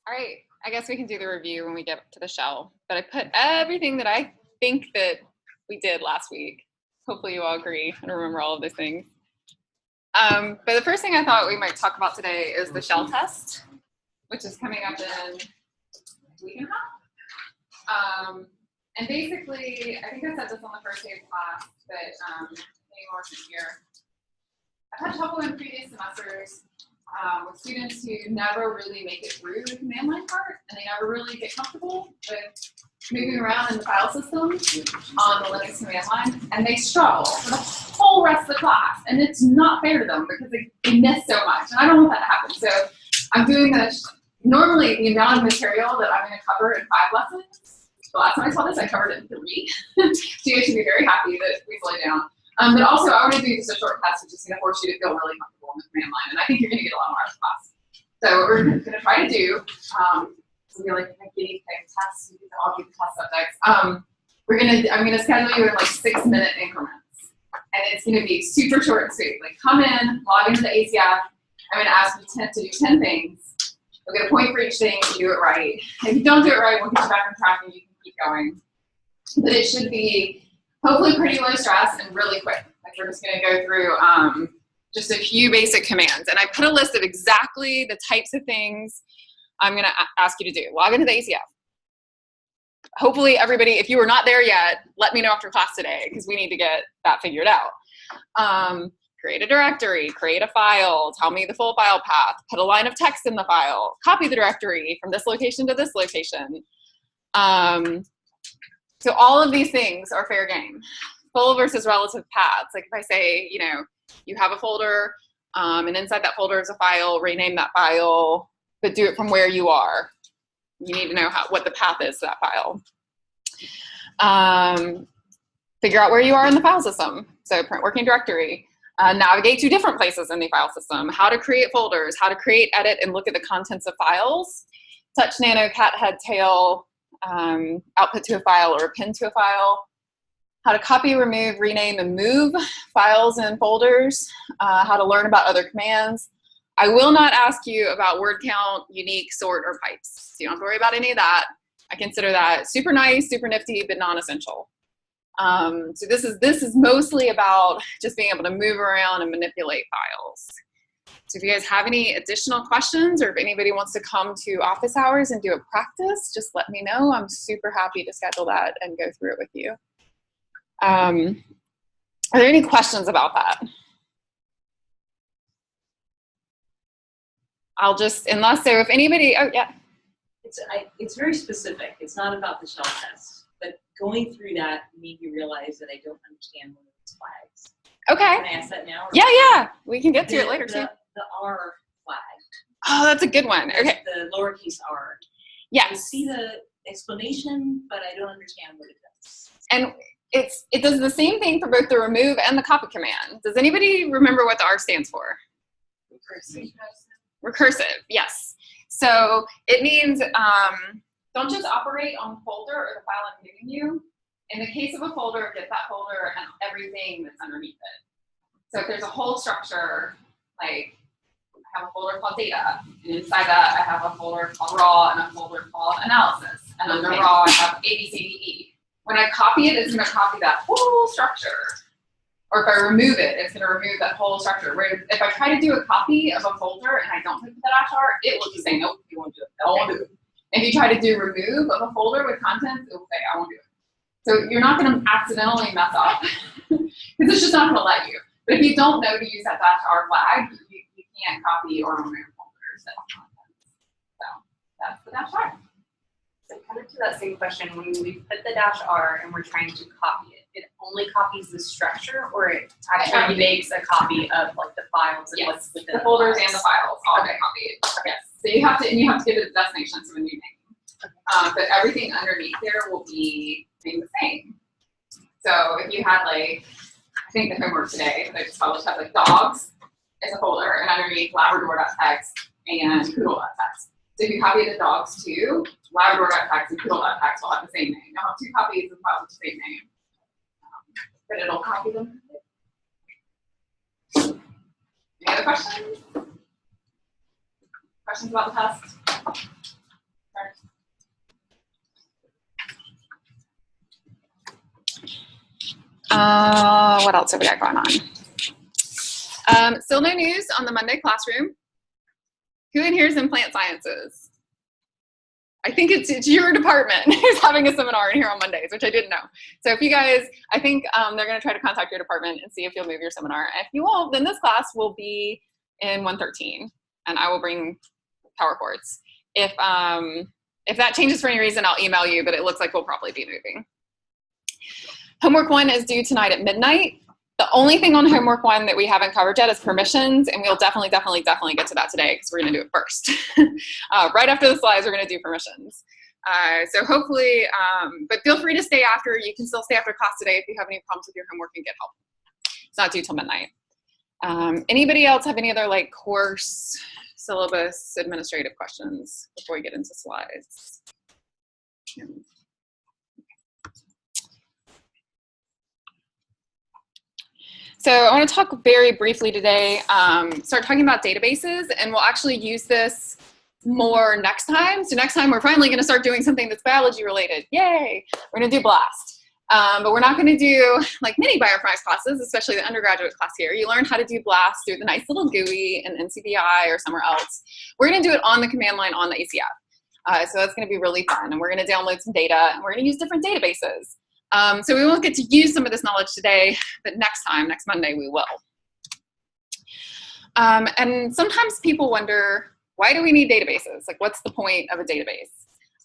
All right, I guess we can do the review when we get to the shell, but I put everything that I think that we did last week. Hopefully you all agree and remember all of those things. But the first thing I thought we might talk about today is the shell test, which is coming up in a week and a half. And basically, I think I said this on the first day of class, but any more from here. I've had trouble in previous semesters with students who never really make it through the command line part, and they never really get comfortable with moving around in the file system on the Linux command line, and they struggle for the whole rest of the class, and it's not fair to them because they miss so much, and I don't want that to happen. So I'm doing this, normally the amount of material that I'm going to cover in 5 lessons, the last time I saw this, I covered it in 3, so you guys should be very happy that we slowed down. But also, I want to do just a short test, which is going to force you to feel really comfortable in the command line, and I think you're going to get a lot more out of the class. So what we're going to try to do, we're like a guinea pig test, you can all do the test subjects. I'm going to schedule you in like 6-minute increments, and it's going to be super short and sweet. Like come in, log into the ACF. I'm going to ask you to do 10 things. We'll get a point for each thing if you do it right. If you don't do it right, we'll get you back on track and you can keep going. But it should be hopefully pretty low stress and really quick. Like we're just going to go through just a few basic commands. And I put a list of exactly the types of things I'm going to ask you to do. Log into the ACF. Hopefully everybody, if you are not there yet, let me know after class today because we need to get that figured out. Create a directory, create a file, tell me the full file path, put a line of text in the file, copy the directory from this location to this location. So all of these things are fair game. Full versus relative paths. Like if I say, you know, you have a folder, and inside that folder is a file, rename that file, but do it from where you are. You need to know what the path is to that file. Figure out where you are in the file system. So print working directory. Navigate to different places in the file system. How to create folders, how to create, edit, and look at the contents of files. Touch, nano, cat, head, tail, output to a file or append to a file, how to copy, remove, rename, and move files and folders, how to learn about other commands. I will not ask you about word count, unique, sort, or pipes. So you don't have to worry about any of that. I consider that super nice, super nifty, but non-essential. So this is mostly about just being able to move around and manipulate files. So if you guys have any additional questions or if anybody wants to come to office hours and do a practice, just let me know. I'm super happy to schedule that and go through it with you. Are there any questions about that? I'll just, unless so, if anybody, oh yeah. It's very specific. It's not about the shell test, but going through that made me realize that I don't understand one of these flags. Okay. Can I ask that now? Yeah, we can get to it later too. The R flag. Oh, that's a good one. Okay. The lowercase r. Yes. I see the explanation, but I don't understand what it does. And it does the same thing for both the remove and the copy command. Does anybody remember what the R stands for? Recursive. Recursive, yes. So it means don't just operate on the folder or the file I'm giving you. In the case of a folder, get that folder and everything that's underneath it. So if there's a whole structure, like I have a folder called data, and inside that I have a folder called raw and a folder called analysis. And under raw I have A, B, C, D, E. When I copy it, it's going to copy that whole structure. Or if I remove it, it's going to remove that whole structure. Where if I try to do a copy of a folder and I don't put the -r, it will just say, nope, you won't do it. I won't do it. If you try to do remove of a folder with contents, it will say, I won't do it. So you're not going to accidentally mess up because it's just not going to let you. But if you don't know to use that -r flag, you can't copy or remove folders that have contents. So that's the -r. So kind of to that same question, when we put the -r and we're trying to copy it, it only copies the structure, or it actually makes a copy of like the files and what's within the folders and the files all get copied. Yes. So you have to give it a destination, so a new name. But everything underneath there will be the same. So if you had like, I think the homework today that I just published had like dogs as a folder, and underneath Labrador.txt and Poodle.txt. So if you copy the dogs too, Labrador.txt and Poodle.txt will have the same name. You'll have 2 copies of files with the same name. But it'll copy them. Any other questions? Questions about the test? What else have we got going on? Still no news on the Monday classroom. Who in here is in plant sciences? I think it's your department who's having a seminar in here on Mondays, which I didn't know. So if you guys, I think they're going to try to contact your department and see if you'll move your seminar. If you won't, then this class will be in 113, and I will bring power cords. If that changes for any reason, I'll email you, but it looks like we'll probably be moving. Homework 1 is due tonight at midnight. The only thing on homework 1 that we haven't covered yet is permissions, and we'll definitely get to that today because we're going to do it first. Right after the slides, we're going to do permissions. So hopefully, but feel free to stay after. You can still stay after class today if you have any problems with your homework and get help. It's not due till midnight. Anybody else have any other like course, syllabus, administrative questions before we get into slides? So I want to talk very briefly today, start talking about databases, and we'll actually use this more next time. So next time we're finally going to start doing something that's biology related. Yay! We're going to do BLAST. But we're not going to do like many bioinformatics classes, especially the undergraduate class here. You learn how to do BLAST through the nice little GUI in NCBI or somewhere else. We're going to do it on the command line on the ACF. So that's going to be really fun. And we're going to download some data, and we're going to use different databases. So we won't get to use some of this knowledge today, but next time, next Monday, we will. And sometimes people wonder, why do we need databases? Like, what's the point of a database?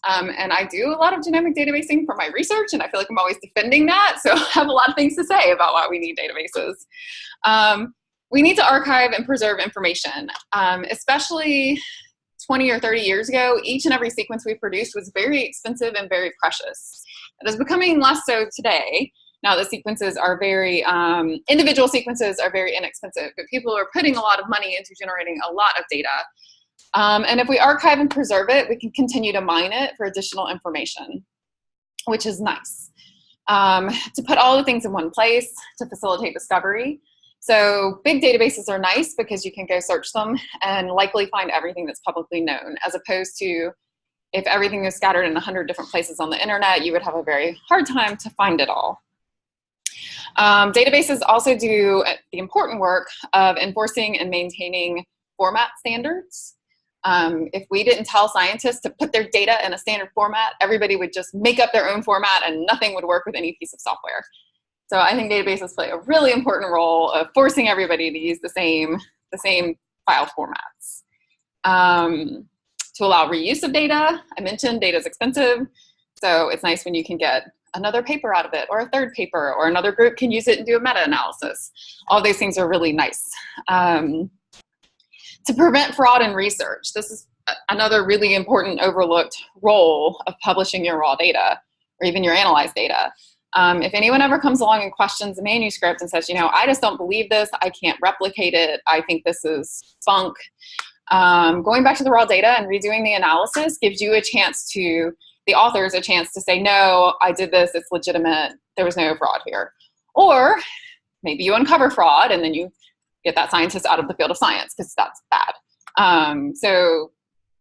And I do a lot of genomic databasing for my research, and I feel like I'm always defending that. So I have a lot of things to say about why we need databases. We need to archive and preserve information, especially 20 or 30 years ago. Each and every sequence we produced was very expensive and very precious. It is becoming less so today. Now the sequences are very, individual sequences are very inexpensive, but people are putting a lot of money into generating a lot of data. And if we archive and preserve it, we can continue to mine it for additional information, which is nice. To put all the things in one place to facilitate discovery. So big databases are nice because you can go search them and likely find everything that's publicly known, as opposed to if everything is scattered in 100 different places on the internet, you would have a very hard time to find it all. Databases also do the important work of enforcing and maintaining format standards. If we didn't tell scientists to put their data in a standard format, everybody would just make up their own format and nothing would work with any piece of software. So I think databases play a really important role of forcing everybody to use the same file formats. To allow reuse of data, I mentioned data is expensive, so it's nice when you can get another paper out of it, or a third paper, or another group can use it and do a meta-analysis. All these things are really nice. To prevent fraud in research, this is another really important overlooked role of publishing your raw data, or even your analyzed data. If anyone ever comes along and questions a manuscript and says, you know, I just don't believe this, I can't replicate it, I think this is bunk, going back to the raw data and redoing the analysis gives you a chance to, the authors, a chance to say, no, I did this, it's legitimate, there was no fraud here. Or maybe you uncover fraud and then you get that scientist out of the field of science because that's bad. So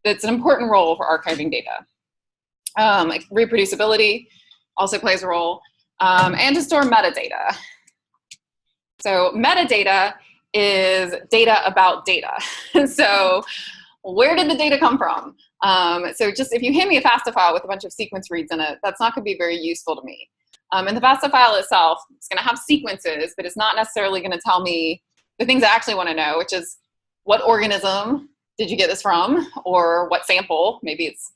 it's an important role for archiving data. Like reproducibility also plays a role, and to store metadata. So metadata is data about data. So where did the data come from? So just if you hand me a FASTA file with a bunch of sequence reads in it, that's not going to be very useful to me. And the FASTA file itself, it's going to have sequences, but it's not necessarily going to tell me the things I actually want to know, which is what organism did you get this from, or what sample? Maybe it's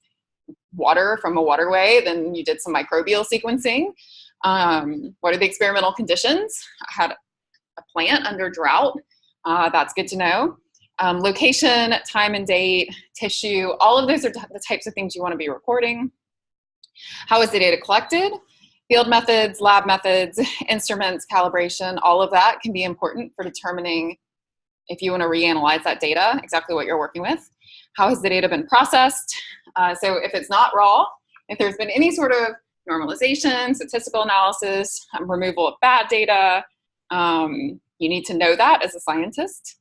water from a waterway, then you did some microbial sequencing. What are the experimental conditions? I had a plant under drought. That's good to know. Location, time and date, tissue, all of those are the types of things you want to be recording. How is the data collected? Field methods, lab methods, instruments, calibration, all of that can be important for determining if you want to reanalyze that data, exactly what you're working with. How has the data been processed? So if it's not raw, if there's been any sort of normalization, statistical analysis, removal of bad data, you need to know that as a scientist.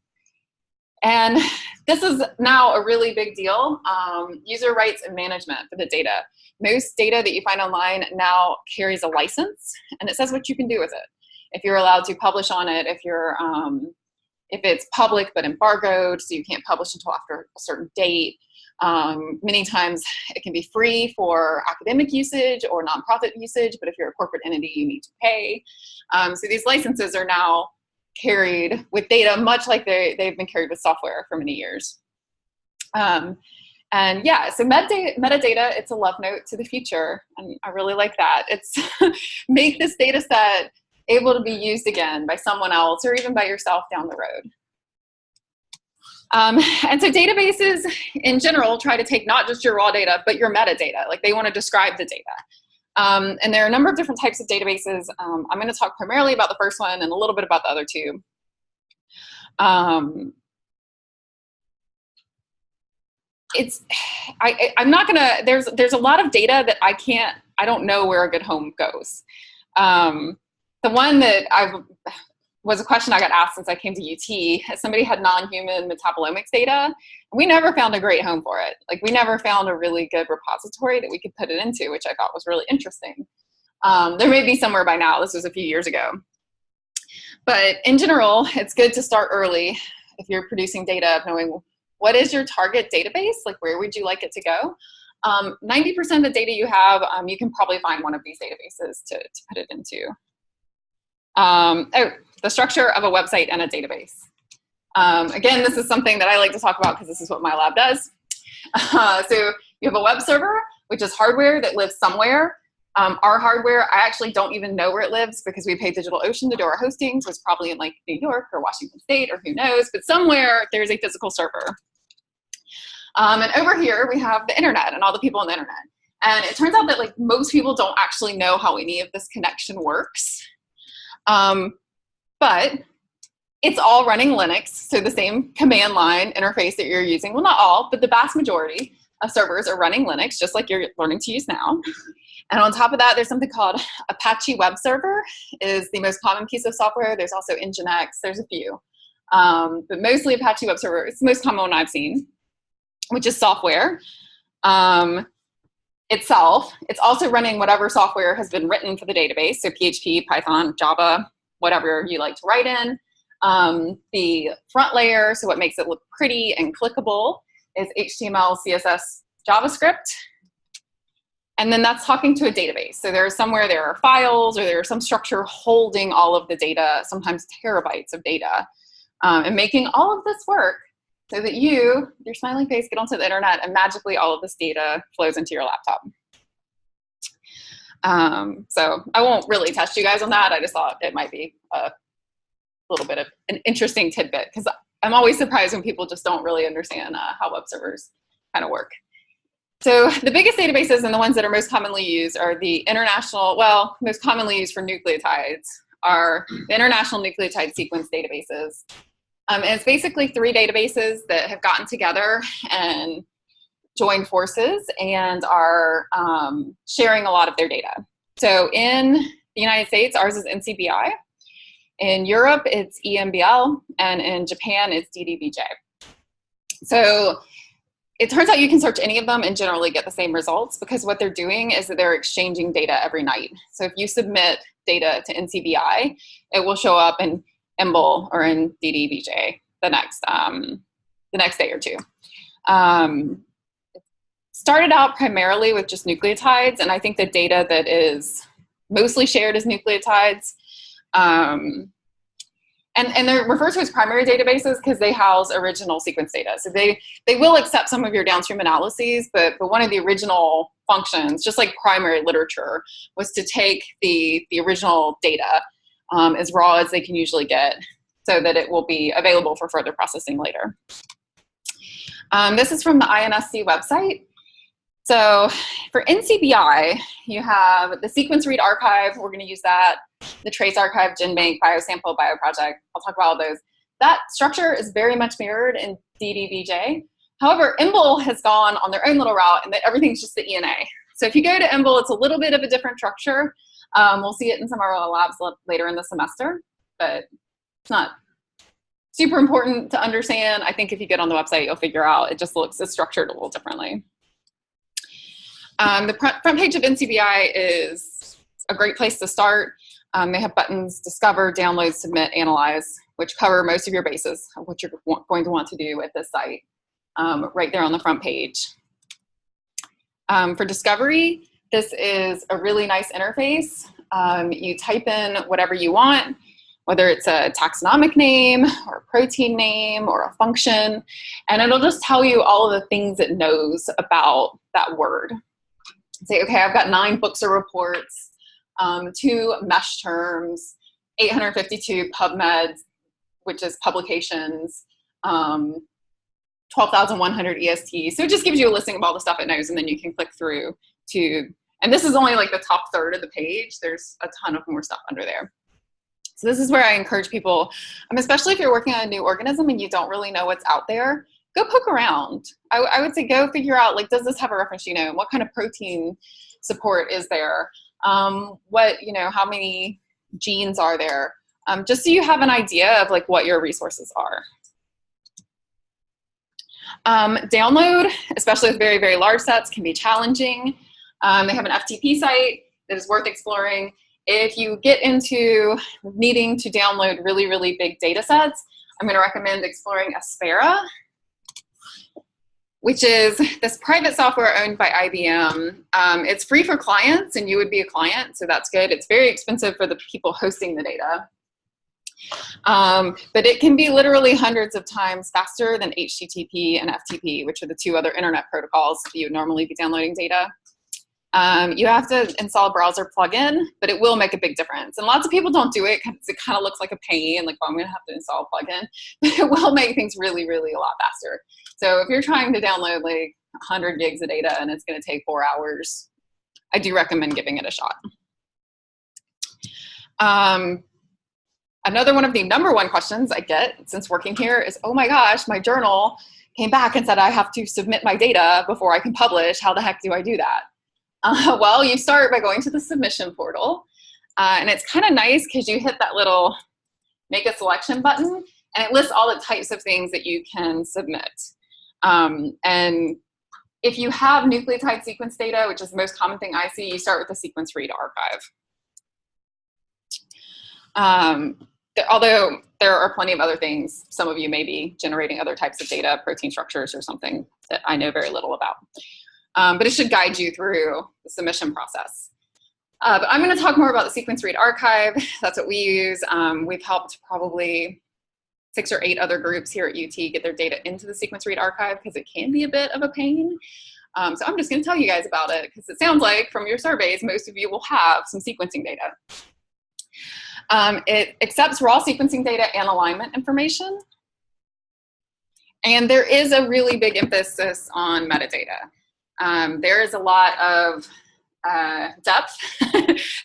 And this is now a really big deal, user rights and management for the data. Most data that you find online now carries a license, and it says what you can do with it. if you're allowed to publish on it, if it's public but embargoed, so you can't publish until after a certain date. Many times it can be free for academic usage or nonprofit usage, but if you're a corporate entity, you need to pay. So these licenses are now carried with data, much like they've been carried with software for many years. And yeah, so metadata, it's a love note to the future, and I really like that. It's make this data set able to be used again by someone else or even by yourself down the road. And so databases in general try to take not just your raw data, but your metadata. Like they want to describe the data. And there are a number of different types of databases. I'm going to talk primarily about the first one and a little bit about the other two. I'm not going to, there's a lot of data that I don't know where a good home goes. The one that was a question I got asked since I came to UT. Somebody had non-human metabolomics data, and we never found a great home for it. Like we never found a really good repository that we could put it into, which I thought was really interesting. There may be somewhere by now. This was a few years ago. But in general, it's good to start early if you're producing data of knowing what is your target database, like where would you like it to go. 90% of the data you have, you can probably find one of these databases to put it into. The structure of a website and a database. Again, this is something that I like to talk about because this is what my lab does. So you have a web server, which is hardware that lives somewhere. Our hardware, I actually don't even know where it lives because we pay DigitalOcean to do our hosting, so it's probably in like New York or Washington State or who knows, but somewhere there's a physical server. And over here we have the internet and all the people on the internet. And it turns out that like most people don't actually know how any of this connection works. But it's all running Linux, so the same command line interface that you're using, well not all, but the vast majority of servers are running Linux, just like you're learning to use now. And on top of that, there's something called Apache Web Server is the most common piece of software. There's also Nginx, there's a few. But mostly Apache Web Server, it's the most common one I've seen, which is software. Itself, it's also running whatever software has been written for the database, so PHP, Python, Java, whatever you like to write in. The front layer, so what makes it look pretty and clickable, is HTML, CSS, JavaScript. And then that's talking to a database. So there's somewhere there are files or there's some structure holding all of the data, sometimes terabytes of data, and making all of this work so that your smiling face, get onto the internet and magically all of this data flows into your laptop. So I won't really test you guys on that. I just thought it might be a little bit of an interesting tidbit because I'm always surprised when people just don't really understand how web servers kind of work. So the biggest databases and the ones that are most commonly used are the international, well, most commonly used for nucleotides are the International Nucleotide Sequence databases. And it's basically 3 databases that have gotten together and joined forces and are sharing a lot of their data. So in the United States, ours is NCBI. In Europe, it's EMBL, and in Japan, it's DDBJ. So it turns out you can search any of them and generally get the same results because what they're doing is that they're exchanging data every night. So if you submit data to NCBI, it will show up in EMBL or in DDBJ the next day or two. Started out primarily with just nucleotides, and I think the data that is mostly shared is nucleotides. And they're referred to as primary databases because they house original sequence data. So they will accept some of your downstream analyses, but one of the original functions, just like primary literature, was to take the original data as raw as they can usually get so that it will be available for further processing later. This is from the INSC website. So for NCBI, you have the sequence read archive. We're going to use that. The trace archive, GenBank, biosample, bioproject. I'll talk about all those. That structure is very much mirrored in DDBJ. However, EMBL has gone on their own little route and that everything's just the ENA. So if you go to EMBL, it's a little bit of a different structure. We'll see it in some of our labs later in the semester, but it's not super important to understand. I think if you get on the website, you'll figure out it's structured a little differently. The front page of NCBI is a great place to start. They have buttons, discover, download, submit, analyze, which cover most of your bases of what you're going to want to do at this site, right there on the front page. For discovery, this is a really nice interface. You type in whatever you want, whether it's a taxonomic name or a protein name or a function, and it'll just tell you all of the things it knows about that word. Say, okay, I've got 9 books or reports, 2 mesh terms, 852 PubMeds, which is publications, 12,100 EST. So it just gives you a listing of all the stuff it knows, and then you can click through to, and this is only like the top third of the page. There's a ton of more stuff under there. So this is where I encourage people, especially if you're working on a new organism and you don't really know what's out there, go poke around. I would say go figure out, like, does this have a reference genome? What kind of protein support is there? What, how many genes are there? Just so you have an idea of like what your resources are. Download, especially with very, very large sets, can be challenging. They have an FTP site that is worth exploring. If you get into needing to download really, really big data sets, I'm going to recommend exploring Aspera, which is this private software owned by IBM. It's free for clients, and you would be a client, so that's good. It's very expensive for the people hosting the data. But it can be literally hundreds of times faster than HTTP and FTP, which are the 2 other internet protocols you would normally be downloading data. You have to install a browser plugin, but it will make a big difference. And lots of people don't do it because it kind of looks like a pain, like, oh, I'm going to have to install a plugin. But it will make things really, really a lot faster. So if you're trying to download like 100 gigs of data and it's going to take 4 hours, I do recommend giving it a shot. Another one of the #1 questions I get since working here is, oh my gosh, my journal came back and said I have to submit my data before I can publish. How the heck do I do that? Well, you start by going to the submission portal, and it's kind of nice because you hit that little make a selection button, and it lists all the types of things that you can submit. And if you have nucleotide sequence data, which is the most common thing I see, you start with the sequence read archive. Although there are plenty of other things, some of you may be generating other types of data, protein structures or something that I know very little about. But it should guide you through the submission process. But I'm going to talk more about the sequence read archive. That's what we use. We've helped probably 6 or 8 other groups here at UT get their data into the sequence read archive because it can be a bit of a pain. So I'm just going to tell you guys about it because it sounds like from your surveys, most of you will have some sequencing data. It accepts raw sequencing data and alignment information. And there is a really big emphasis on metadata. There is a lot of depth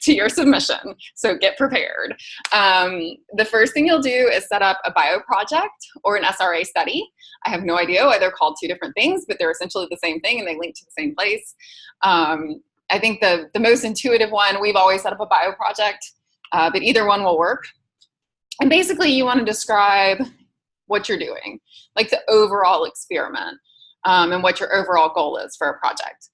to your submission, so get prepared. The first thing you'll do is set up a bio project or an SRA study. I have no idea why they're called 2 different things, but they're essentially the same thing and they link to the same place. I think the most intuitive one, we've always set up a bio project, but either one will work. And basically you want to describe what you're doing, like the overall experiment, and what your overall goal is for a project.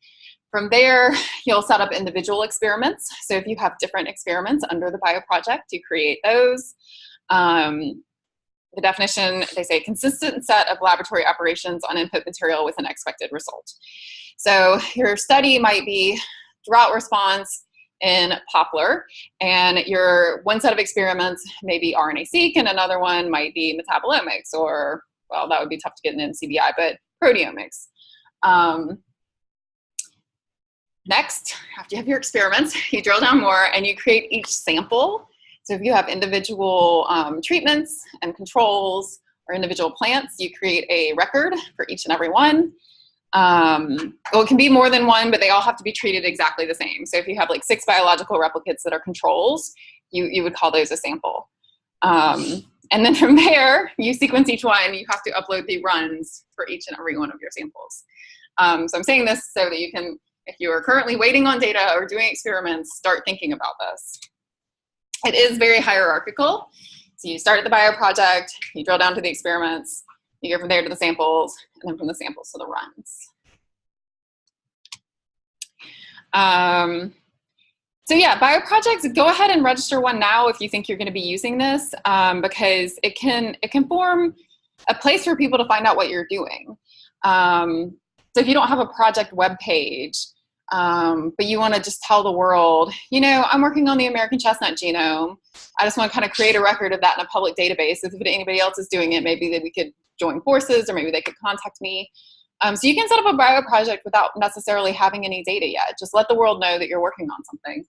From there, you'll set up individual experiments. So if you have different experiments under the bio project, you create those. The definition, they say consistent set of laboratory operations on input material with an expected result. So your study might be drought response in poplar, and your one set of experiments may be RNA-seq, and another one might be metabolomics, or, well, that would be tough to get in CBI, but proteomics. Next, after you have your experiments, you drill down more and you create each sample. So if you have individual treatments and controls or individual plants, you create a record for each and every one. Well, it can be more than one, but they all have to be treated exactly the same. So if you have like 6 biological replicates that are controls, you would call those a sample. And then from there, you sequence each one, you have to upload the runs for each and every one of your samples. So I'm saying this so that you can, if you are currently waiting on data or doing experiments, start thinking about this. It is very hierarchical. So you start at the bio project, you drill down to the experiments, you go from there to the samples, and then from the samples to the runs. So yeah, bioprojects, go ahead and register one now if you think you're going to be using this, because it can form a place for people to find out what you're doing. So if you don't have a project web page, but you want to just tell the world, you know, I'm working on the American chestnut genome. I just want to kind of create a record of that in a public database. If anybody else is doing it, maybe that we could join forces, or maybe they could contact me. So you can set up a bio project without necessarily having any data yet. Just let the world know that you're working on something.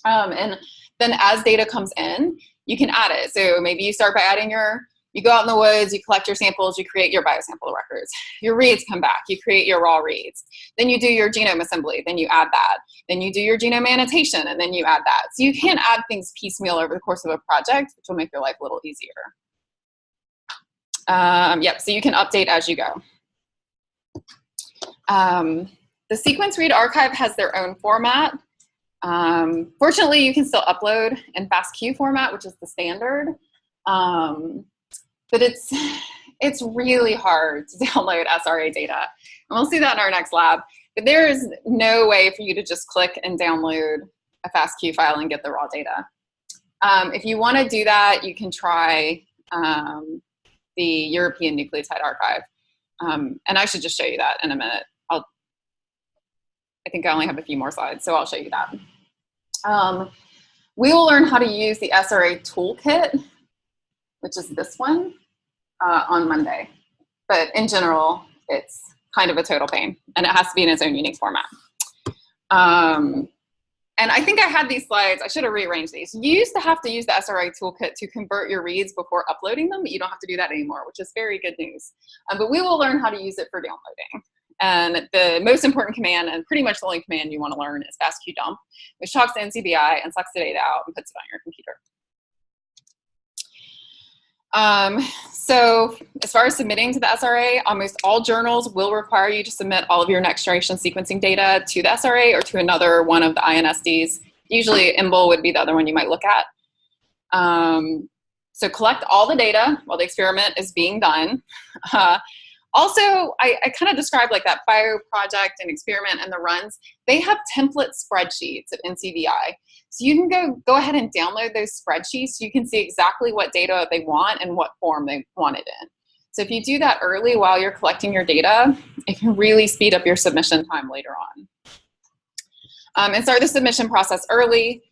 And then as data comes in, you can add it. So maybe you start by adding you go out in the woods, you collect your samples, you create your biosample records. Your reads come back, you create your raw reads. Then you do your genome assembly, then you add that. Then you do your genome annotation, and then you add that. So you can add things piecemeal over the course of a project, which will make your life a little easier. Yep, so you can update as you go. The sequence read archive has their own format. Fortunately, you can still upload in FASTQ format, which is the standard. But it's really hard to download SRA data. And we'll see that in our next lab. But there is no way for you to just click and download a FASTQ file and get the raw data. If you want to do that, you can try the European Nucleotide Archive. And I should just show you that in a minute. I think I only have a few more slides, so I'll show you that. We will learn how to use the SRA toolkit, which is this one, on Monday. But in general, it's kind of a total pain, and it has to be in its own unique format. And I think I had these slides. I should have rearranged these. You used to have to use the SRA toolkit to convert your reads before uploading them, but you don't have to do that anymore, which is very good news. But we will learn how to use it for downloading. And the most important command, and pretty much the only command you want to learn, is FASTQ dump, which talks to NCBI and sucks the data out and puts it on your computer. So as far as submitting to the SRA, almost all journals will require you to submit all of your next generation sequencing data to the SRA or to another one of the INSDs. Usually IMBL would be the other one you might look at. So collect all the data while the experiment is being done. Also, I kind of described like that bio project and experiment and the runs. They have template spreadsheets at NCBI. So you can go ahead and download those spreadsheets so you can see exactly what data they want and what form they want it in. So if you do that early while you're collecting your data, it can really speed up your submission time later on. And start the submission process early.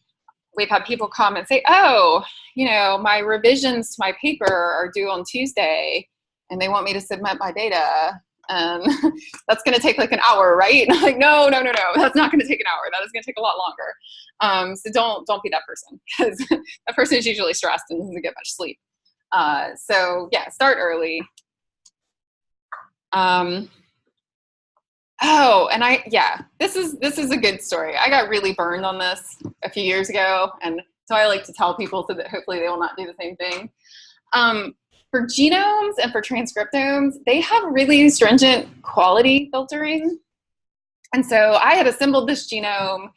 We've had people come and say, oh, you know, my revisions to my paper are due on Tuesday, and they want me to submit my data, and that's going to take like an hour, right? And I'm like, no, that's not going to take an hour. That is going to take a lot longer. So don't be that person, because that person is usually stressed and doesn't get much sleep. So yeah, start early. Oh, and this is a good story. I got really burned on this a few years ago, and so I like to tell people so that hopefully they will not do the same thing. For genomes and for transcriptomes, they have really stringent quality filtering. And so I had assembled this genome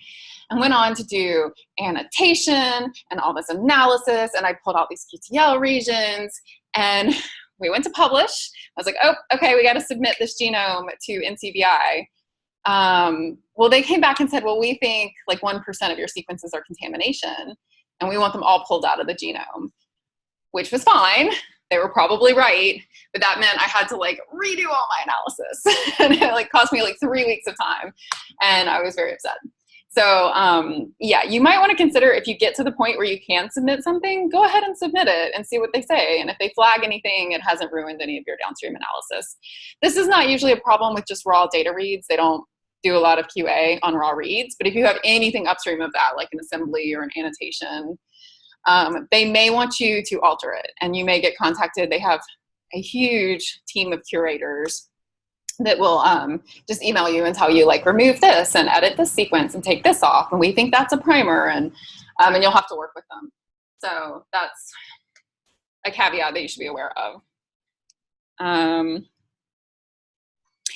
and went on to do annotation and all this analysis, and I pulled out these QTL regions, and we went to publish. I was like, oh, okay, we got to submit this genome to NCBI. Well, they came back and said, well, we think like 1% of your sequences are contamination, and we want them all pulled out of the genome, which was fine. They were probably right, but that meant I had to like redo all my analysis, and it like cost me like 3 weeks of time, and I was very upset. So yeah, you might want to consider, if you get to the point where you can submit something, go ahead and submit it and see what they say. And if they flag anything, it hasn't ruined any of your downstream analysis. This is not usually a problem with just raw data reads. They don't do a lot of QA on raw reads, but if you have anything upstream of that, like an assembly or an annotation, they may want you to alter it, and you may get contacted. They have a huge team of curators that will just email you and tell you, like, remove this and edit this sequence and take this off, and we think that's a primer, and you'll have to work with them. So that's a caveat that you should be aware of.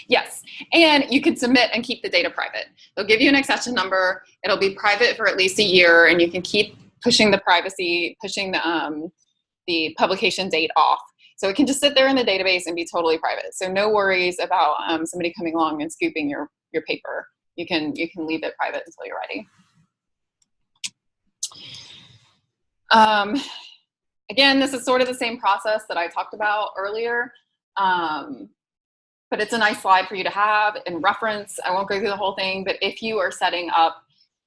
Yes, and you can submit and keep the data private. They'll give you an accession number. It'll be private for at least a year, and you can keep pushing the privacy, pushing the publication date off. So it can just sit there in the database and be totally private. So no worries about somebody coming along and scooping your paper. You can leave it private until you're ready. Again, this is sort of the same process that I talked about earlier, but it's a nice slide for you to have and reference. I won't go through the whole thing, but if you are setting up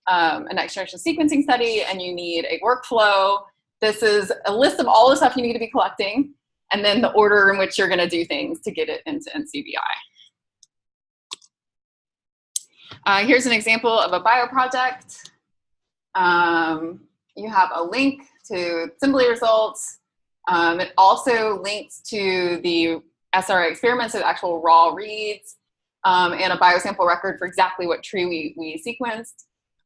a next generation sequencing study and you need a workflow, this is a list of all the stuff you need to be collecting, and then the order in which you're going to do things to get it into NCBI. Here's an example of a bio project. You have a link to assembly results. It also links to the SRA experiments, so the actual raw reads, and a biosample record for exactly what tree we sequenced.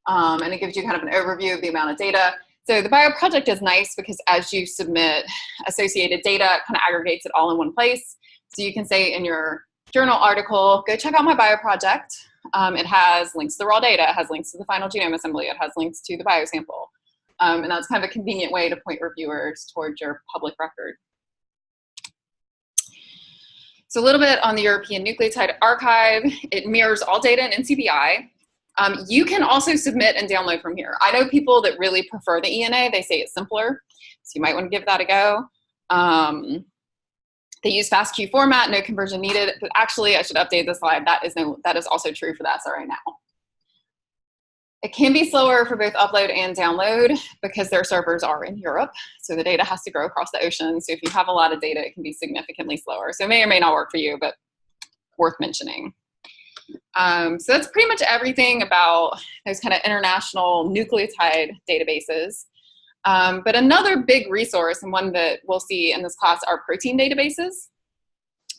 And it gives you kind of an overview of the amount of data. So the bio project is nice because as you submit associated data, it kind of aggregates it all in one place. So you can say in your journal article, go check out my bio project. It has links to the raw data, it has links to the final genome assembly, it has links to the biosample. And that's kind of a convenient way to point reviewers towards your public record. So a little bit on the European Nucleotide Archive. It mirrors all data in NCBI. You can also submit and download from here. I know people that really prefer the ENA. They say it's simpler, so you might want to give that a go. They use FASTQ format, no conversion needed. But actually, I should update the slide. That is also true for the SRA now. It can be slower for both upload and download because their servers are in Europe. So the data has to go across the ocean. So if you have a lot of data, it can be significantly slower. So it may or may not work for you, but worth mentioning. So that's pretty much everything about those kind of international nucleotide databases. But another big resource, and one that we'll see in this class, are protein databases.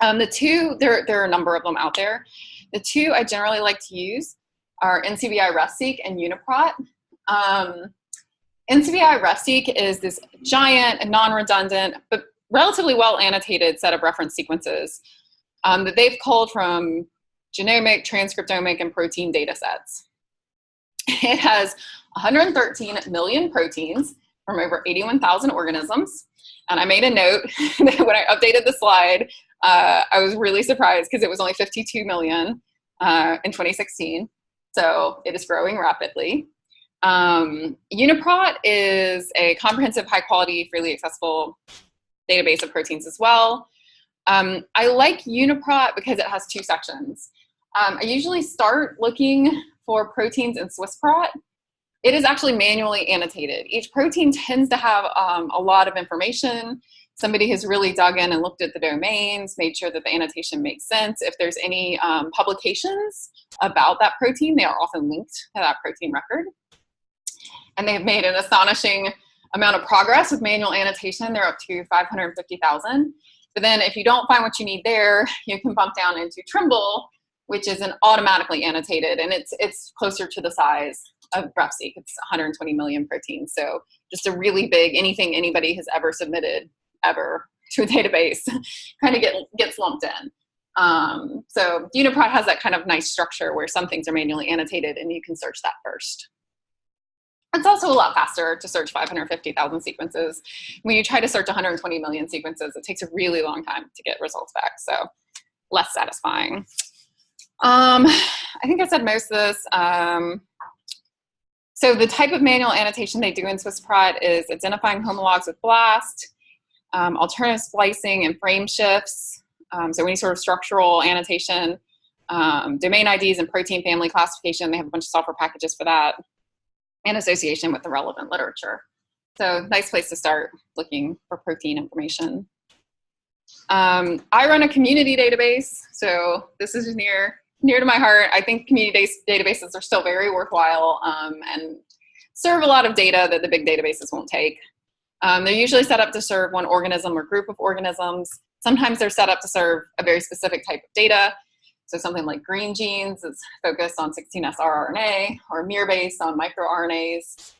There are a number of them out there. The two I generally like to use are NCBI RefSeq and UniProt. NCBI RefSeq is this giant and non-redundant, but relatively well annotated set of reference sequences that they've culled from genomic, transcriptomic, and protein data sets. It has 113 million proteins from over 81,000 organisms. And I made a note that when I updated the slide, I was really surprised because it was only 52 million in 2016. So it is growing rapidly. UniProt is a comprehensive, high quality, freely accessible database of proteins as well. I like UniProt because it has two sections. I usually start looking for proteins in SwissProt. It is actually manually annotated. Each protein tends to have a lot of information. Somebody has really dug in and looked at the domains, made sure that the annotation makes sense. If there's any publications about that protein, they are often linked to that protein record. And they've made an astonishing amount of progress with manual annotation. They're up to 550,000. But then if you don't find what you need there, you can bump down into Trimble, which is an automatically annotated, and it's closer to the size of RefSeq. It's 120 million proteins. So just a really big, anything anybody has ever submitted ever to a database kind of gets lumped in. So UniProt has that kind of nice structure where some things are manually annotated and you can search that first. It's also a lot faster to search 550,000 sequences. When you try to search 120 million sequences, it takes a really long time to get results back. So less satisfying. I think I said most of this. So the type of manual annotation they do in SwissProt is identifying homologs with BLAST, alternative splicing and frame shifts, so any sort of structural annotation, domain IDs and protein family classification. They have a bunch of software packages for that, and association with the relevant literature. So nice place to start looking for protein information. I run a community database, so this is near to my heart. I think community databases are still very worthwhile and serve a lot of data that the big databases won't take. They're usually set up to serve one organism or group of organisms. Sometimes they're set up to serve a very specific type of data. So something like green genes is focused on 16S rRNA, or mirror-based on microRNAs.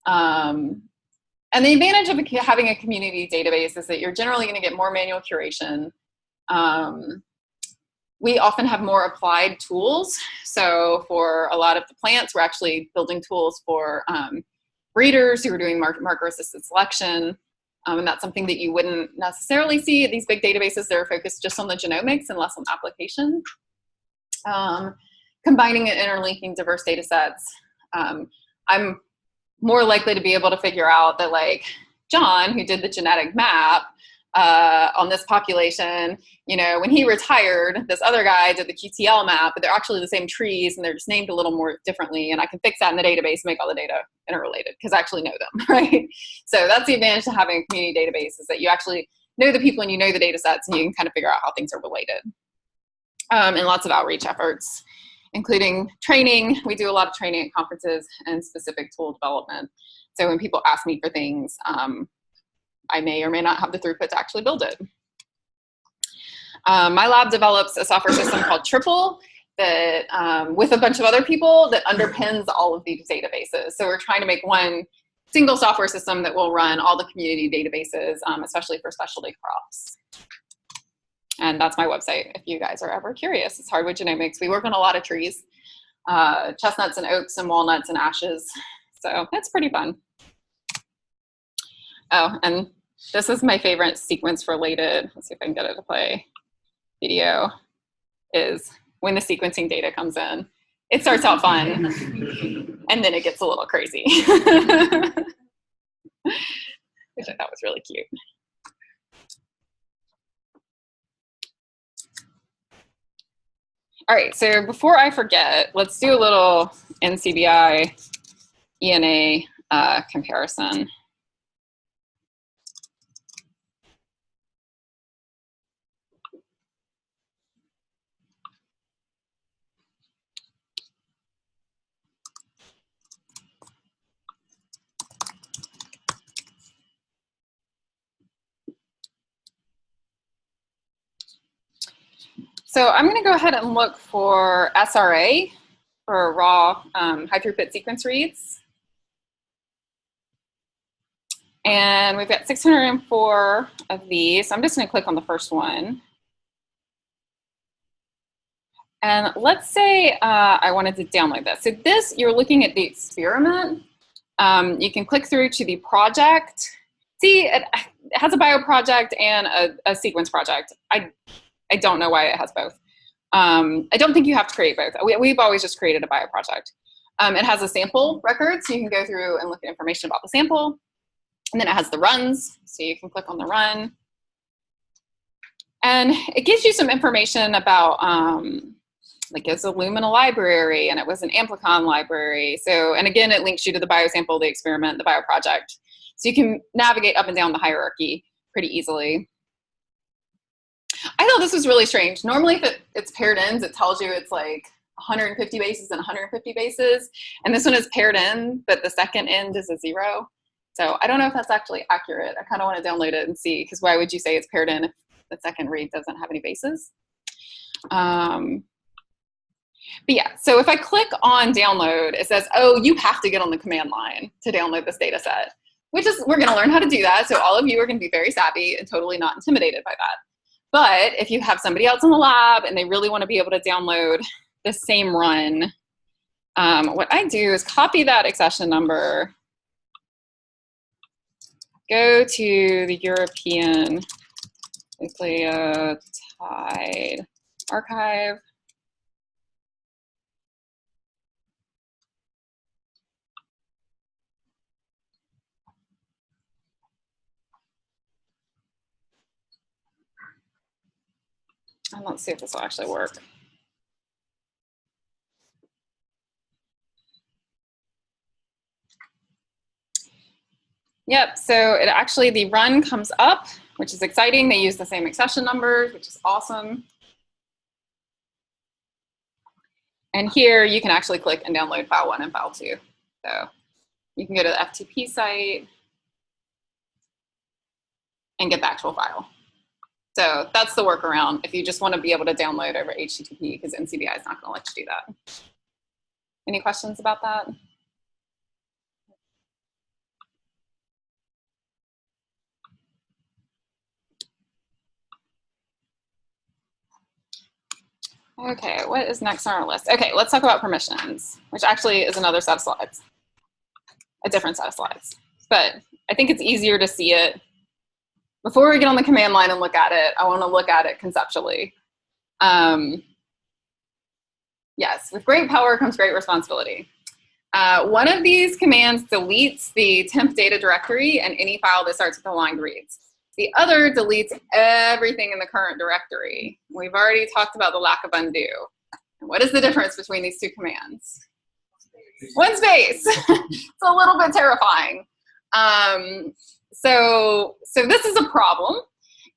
And the advantage of having a community database is that you're generally going to get more manual curation. We often have more applied tools. So for a lot of the plants, we're actually building tools for breeders who are doing marker-assisted selection. And that's something that you wouldn't necessarily see at these big databases that are focused just on the genomics and less on application. Combining and interlinking diverse data sets. I'm more likely to be able to figure out that, like, John, who did the genetic map on this population, you know, when he retired, this other guy did the QTL map, but they're actually the same trees and they're just named a little more differently. And I can fix that in the database and make all the data interrelated because I actually know them, right? So that's the advantage to having a community database, is that you actually know the people and you know the data sets and you can kind of figure out how things are related. And lots of outreach efforts, including training. We do a lot of training at conferences and specific tool development. So when people ask me for things, I may or may not have the throughput to actually build it. My lab develops a software system called Triple that, with a bunch of other people, that underpins all of these databases. So we're trying to make one single software system that will run all the community databases, especially for specialty crops. And that's my website if you guys are ever curious. It's Hardwood Genomics. We work on a lot of trees, chestnuts and oaks and walnuts and ashes. So it's pretty fun. Oh, and this is my favorite sequence related. Let's see if I can get it to play video, is when the sequencing data comes in. It starts out fun and then it gets a little crazy. Which I thought was really cute. All right, so before I forget, let's do a little NCBI ENA comparison. So I'm going to go ahead and look for SRA, for raw high throughput sequence reads. And we've got 604 of these. So I'm just going to click on the first one. And let's say I wanted to download this. So this, you're looking at the experiment. You can click through to the project. See, it has a bio project and a sequence project. I don't know why it has both. I don't think you have to create both. We've always just created a bio project. It has a sample record, so you can go through and look at information about the sample. And then it has the runs, so you can click on the run. And it gives you some information about, like it's a Lumina library, and it was an Amplicon library. So, and again, it links you to the biosample, the experiment, the bio project. So you can navigate up and down the hierarchy pretty easily. I thought this was really strange. Normally, if it's paired ends, it tells you it's like 150 bases and 150 bases. And this one is paired in, but the second end is a 0. So I don't know if that's actually accurate. I kind of want to download it and see, because why would you say it's paired in if the second read doesn't have any bases? But yeah, so if I click on download, it says, oh, you have to get on the command line to download this data set, which is, we're going to learn how to do that. So all of you are going to be very savvy and totally not intimidated by that. But if you have somebody else in the lab and they really want to be able to download the same run, what I do is copy that accession number, go to the European nucleotide archive, and let's see if this will actually work. Yep, so it actually, the run comes up, which is exciting. They use the same accession numbers, which is awesome. And here you can actually click and download file 1 and file 2. So you can go to the FTP site and get the actual file. So that's the workaround if you just want to be able to download over HTTP, because NCBI is not going to let you do that. Any questions about that? Okay, what is next on our list? Okay, let's talk about permissions, which actually is another set of slides, a different set of slides. But I think it's easier to see it. Before we get on the command line and look at it, I want to look at it conceptually. Yes, with great power comes great responsibility. One of these commands deletes the temp data directory and any file that starts with aligned reads. The other deletes everything in the current directory. We've already talked about the lack of undo. What is the difference between these two commands? One space. It's a little bit terrifying. So this is a problem.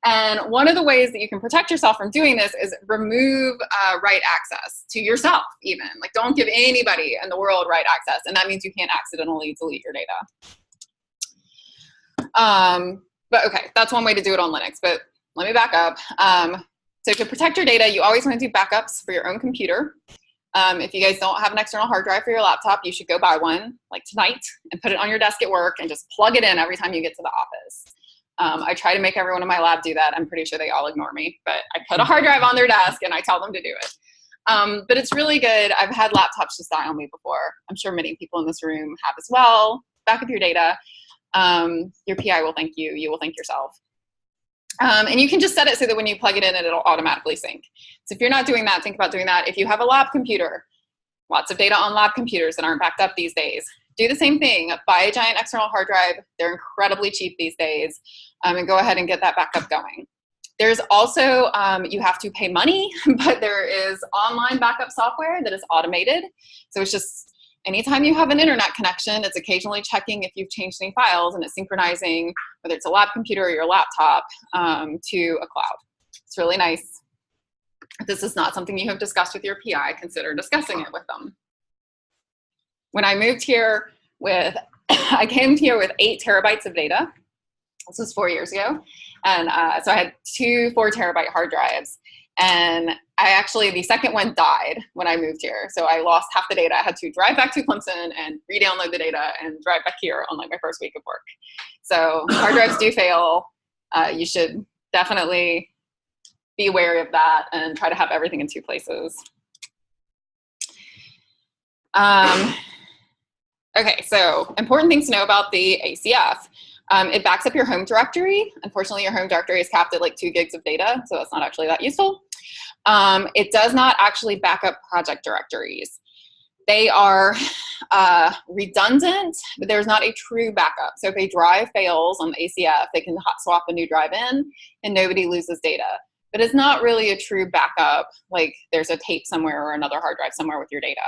And one of the ways that you can protect yourself from doing this is remove write access to yourself even. Like, don't give anybody in the world write access. And that means you can't accidentally delete your data. But okay, that's one way to do it on Linux. But let me back up. So to protect your data, you always want to do backups for your own computer. If you guys don't have an external hard drive for your laptop, you should go buy one like tonight and put it on your desk at work and just plug it in every time you get to the office. I try to make everyone in my lab do that. I'm pretty sure they all ignore me, but I put a hard drive on their desk and I tell them to do it. But it's really good. I've had laptops just die on me before. I'm sure many people in this room have as well. Back up your data. Your PI will thank you. You will thank yourself. And you can just set it so that when you plug it in, it'll automatically sync. So if you're not doing that, think about doing that. If you have a lab computer, lots of data on lab computers that aren't backed up these days. Do the same thing. Buy a giant external hard drive. They're incredibly cheap these days. And go ahead and get that backup going. There's also, you have to pay money, but there is online backup software that is automated. So it's just, anytime you have an internet connection, it's occasionally checking if you've changed any files and it's synchronizing, whether it's a lab computer or your laptop, to a cloud. It's really nice. If this is not something you have discussed with your PI, consider discussing it with them. When I moved here with, I came here with 8 terabytes of data. This was 4 years ago. And so I had 2 4-terabyte hard drives. And I actually, the second one died when I moved here. So I lost half the data. I had to drive back to Clemson and re-download the data and drive back here on like my first week of work. So hard drives do fail. You should definitely be wary of that and try to have everything in 2 places. Okay, so important things to know about the ACF. It backs up your home directory. Unfortunately, your home directory is capped at like 2 gigs of data, so that's not actually that useful. It does not actually back up project directories. They are redundant, but there's not a true backup. So if a drive fails on the ACF, they can hot swap a new drive in and nobody loses data. But it's not really a true backup, like there's a tape somewhere or another hard drive somewhere with your data.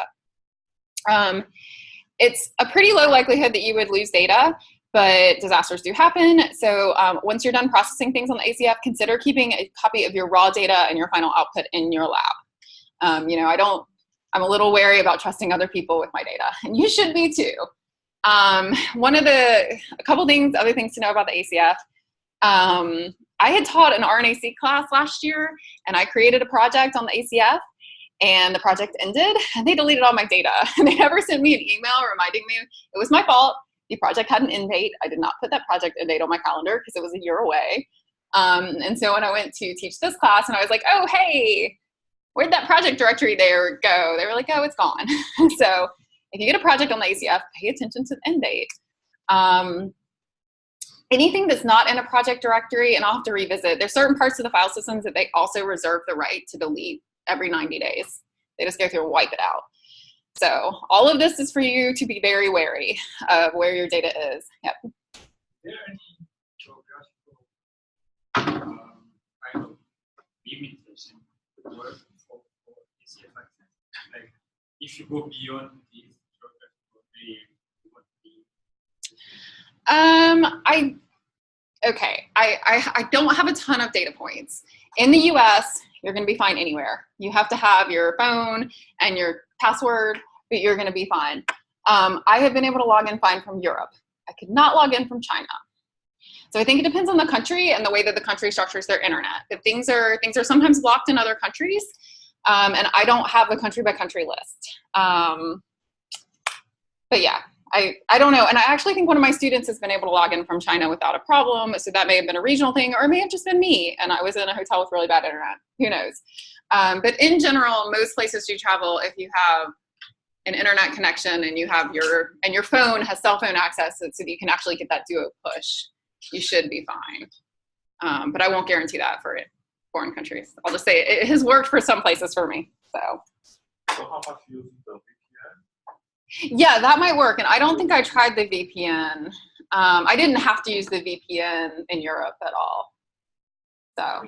It's a pretty low likelihood that you would lose data, but disasters do happen. So once you're done processing things on the ACF, consider keeping a copy of your raw data and your final output in your lab. You know, I'm a little wary about trusting other people with my data, and you should be too. A couple things, other things to know about the ACF. I had taught an RNA-seq class last year, and I created a project on the ACF, and the project ended, and they deleted all my data. And they never sent me an email reminding me it was my fault. The project had an end date. I did not put that project end date on my calendar because it was a year away. And so when I went to teach this class, and I was like, oh, hey, where'd that project directory there go? They were like, oh, it's gone. So if you get a project on the ACF, pay attention to the end date. Anything that's not in a project directory, and I'll have to revisit, there's certain parts of the file systems that they also reserve the right to delete every 90 days. They just go through and wipe it out. So all of this is for you to be very wary of where your data is. Yep. Is there any geographical kind of limitation to the work for ACF access? Like if you go beyond this geographical area, what I don't have a ton of data points. In the US, you're going to be fine anywhere. You have to have your phone and your password, but you're going to be fine. I have been able to log in fine from Europe. I could not log in from China. So I think it depends on the country and the way that the country structures their internet. If things are sometimes blocked in other countries, and I don't have the country by country list. But yeah, I don't know. And I actually think one of my students has been able to log in from China without a problem. So that may have been a regional thing, or it may have just been me and I was in a hotel with really bad internet. Who knows? But in general, most places you travel, if you have an internet connection and you have your phone has cell phone access so that you can actually get that duo push, you should be fine. But I won't guarantee that for foreign countries. I'll just say it has worked for some places for me. So how much you use the VPN? Yeah, that might work. And I don't think I tried the VPN. I didn't have to use the VPN in Europe at all. So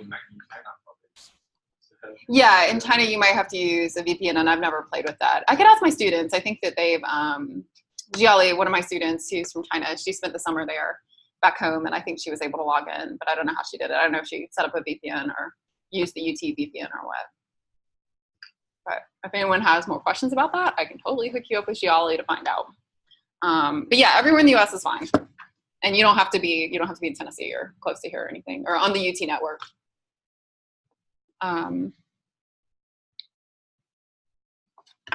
yeah, in China you might have to use a VPN, and I've never played with that. I could ask my students. I think that they've, Jiali, one of my students who's from China, she spent the summer there back home, and I think she was able to log in, but I don't know how she did it. I don't know if she set up a VPN or used the UT VPN or what. But if anyone has more questions about that, I can totally hook you up with Jiali to find out. But yeah, everywhere in the US is fine. And you don't have to be in Tennessee or close to here or anything, or on the UT network.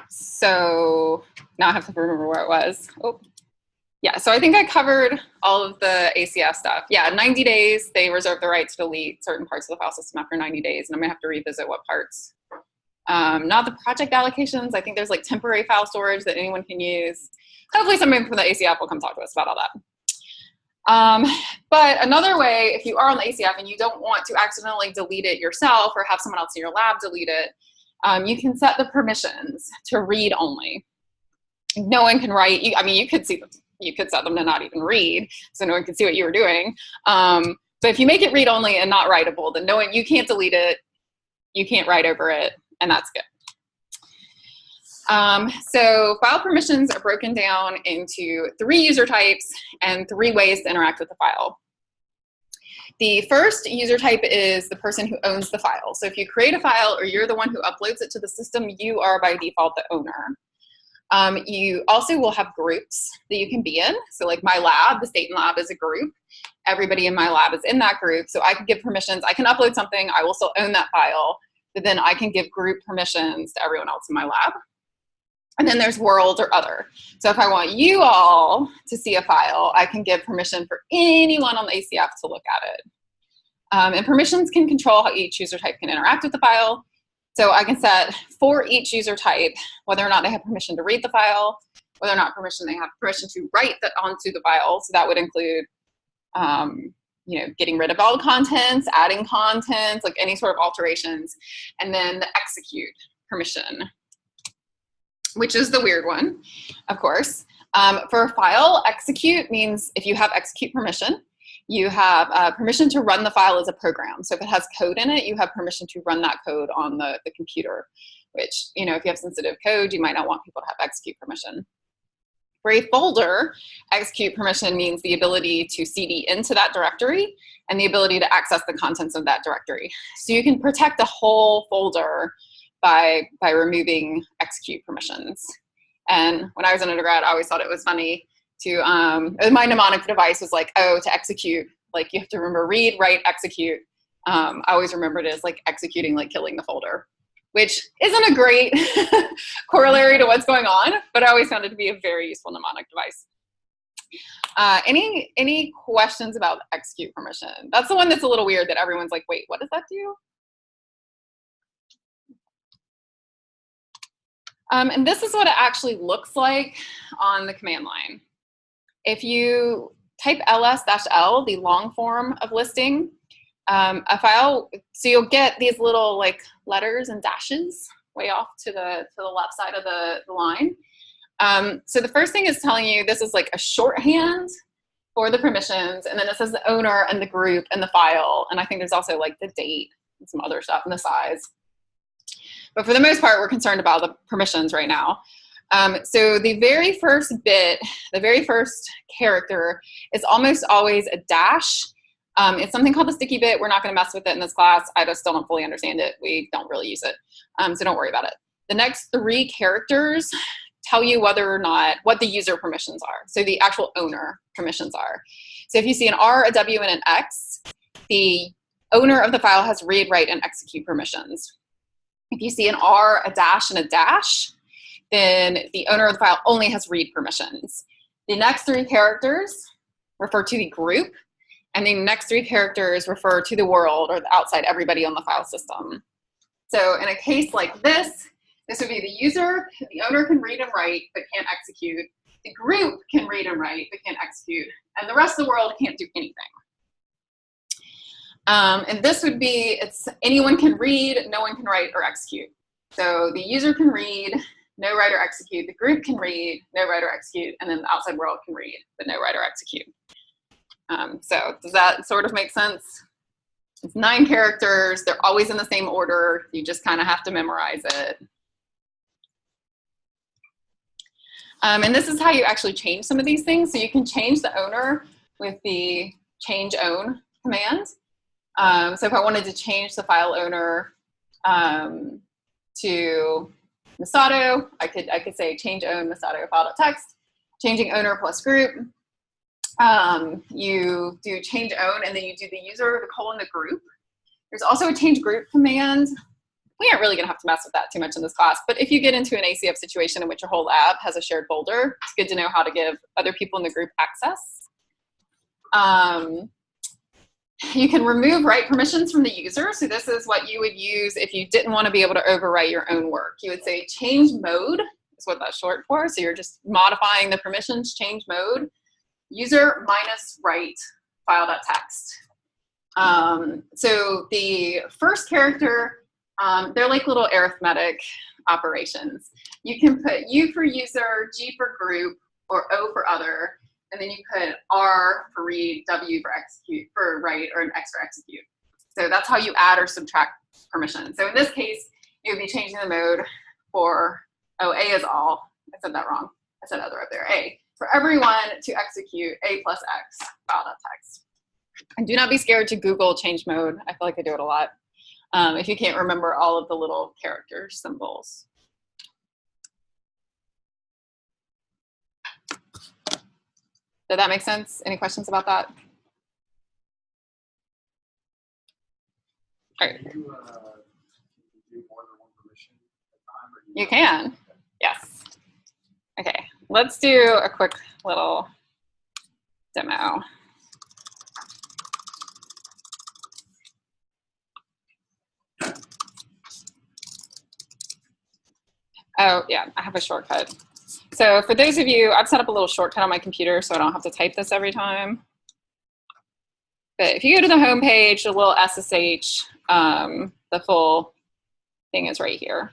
So now I have to remember where it was. Oh, yeah, so I think I covered all of the ACF stuff. Yeah, 90 days, they reserve the right to delete certain parts of the file system after 90 days, and I'm gonna have to revisit what parts. Not the project allocations. I think there's like temporary file storage that anyone can use. Hopefully somebody from the ACF will come talk to us about all that. But another way, if you are on the ACF and you don't want to accidentally delete it yourself or have someone else in your lab delete it, you can set the permissions to read only. No one can write. I mean, you could set them to not even read, so no one can see what you were doing. But if you make it read only and not writable, then you can't delete it, you can't write over it, and that's good. So file permissions are broken down into 3 user types and 3 ways to interact with the file. The first user type is the person who owns the file. So if you create a file or you're the one who uploads it to the system, you are by default the owner. You also will have groups that you can be in. So like my lab, the Staten Lab is a group. Everybody in my lab is in that group. So I can give permissions. I can upload something. I will still own that file. But then I can give group permissions to everyone else in my lab. And then there's world or other. So if I want you all to see a file, I can give permission for anyone on the ACF to look at it. And permissions can control how each user type can interact with the file. So I can set for each user type whether or not they have permission to read the file, whether or not they have permission to write that onto the file. So that would include getting rid of all contents, adding contents, like any sort of alterations, and then the execute permission, which is the weird one, of course. For a file, execute means if you have execute permission, you have permission to run the file as a program. So if it has code in it, you have permission to run that code on the computer, which, if you have sensitive code, you might not want people to have execute permission. For a folder, execute permission means the ability to CD into that directory and the ability to access the contents of that directory. So you can protect a whole folder by removing execute permissions. And when I was an undergrad, I always thought it was funny to, my mnemonic device was like, oh, to execute, like you have to remember read, write, execute. I always remembered it as like executing, like killing the folder, which isn't a great corollary to what's going on, but I always found it to be a very useful mnemonic device. Any questions about execute permission? That's the one that's a little weird that everyone's like, wait, what does that do? And this is what it actually looks like on the command line. If you type ls-l, the long form of listing, a file, so you'll get these little like letters and dashes way off to the left side of the line. So the first thing is telling you this is like a shorthand for the permissions, and then it says the owner and the group and the file, and I think there's also like the date and some other stuff and the size. But for the most part, we're concerned about the permissions right now. So the very first bit, the very first character is almost always a dash. It's something called the sticky bit. We're not going to mess with it in this class. I just still don't fully understand it. We don't really use it. So don't worry about it. The next 3 characters tell you whether or not, what the user permissions are. So the actual owner permissions are. So if you see an R, a W, and an X, the owner of the file has read, write, and execute permissions. If you see an R, a dash, and a dash, then the owner of the file only has read permissions. The next 3 characters refer to the group, and the next 3 characters refer to the world or the outside everybody on the file system. So in a case like this would be the user. The owner can read and write but can't execute. The group can read and write but can't execute. And the rest of the world can't do anything. And this would be, anyone can read, no one can write or execute. So the user can read, no write or execute. The group can read, no write or execute, and then the outside world can read, but no write or execute. So does that sort of make sense? It's 9 characters. They're always in the same order. You just kind of have to memorize it. And this is how you actually change some of these things. So you can change the owner with the change own command. So if I wanted to change the file owner to Masato, I could say change own Masato file.txt, changing owner plus group. You do change own, and then you do the user, the colon, the group. There's also a change group command. We aren't really gonna have to mess with that too much in this class, but if you get into an ACF situation in which your whole lab has a shared folder, it's good to know how to give other people in the group access. You can remove write permissions from the user. So this is what you would use if you didn't want to be able to overwrite your own work. You would say change mode is what that's short for. So you're just modifying the permissions, change mode, user minus write file.txt. So the first character, they're like little arithmetic operations. You can put U for user, G for group, or O for other. And then you put R for read, W for execute, for write, or an X for execute. So that's how you add or subtract permissions. So in this case, you would be changing the mode for, oh, A is all. I said that wrong. I said other up there, A. For everyone to execute A plus X file.txt. And do not be scared to Google change mode. I feel like I do it a lot. If you can't remember all of the little character symbols. Did that make sense? Any questions about that? All right. Can you do more than one permission at a time? Or You can, yes. Okay, let's do a quick little demo. Oh, yeah, I have a shortcut. So for those of you, I've set up a little shortcut on my computer so I don't have to type this every time. But if you go to the home page, the little SSH, the full thing is right here.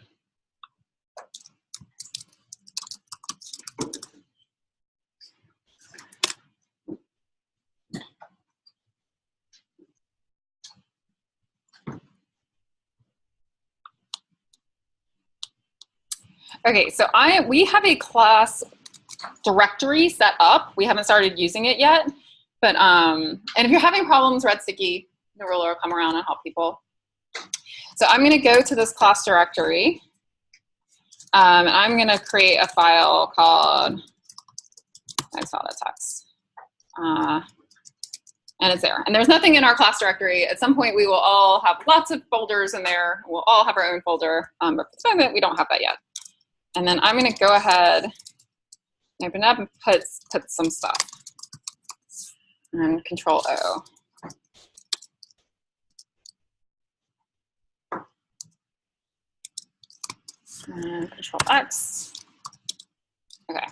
Okay, so we have a class directory set up. We haven't started using it yet, but and if you're having problems, Red Sticky, the ruler will come around and help people. So I'm going to go to this class directory, and I'm going to create a file called file.txt, and it's there. And there's nothing in our class directory. At some point, we will all have lots of folders in there. We'll all have our own folder, but for the moment, we don't have that yet. And then I'm going to go ahead and open up and put some stuff. And Control O. And Control X. Okay.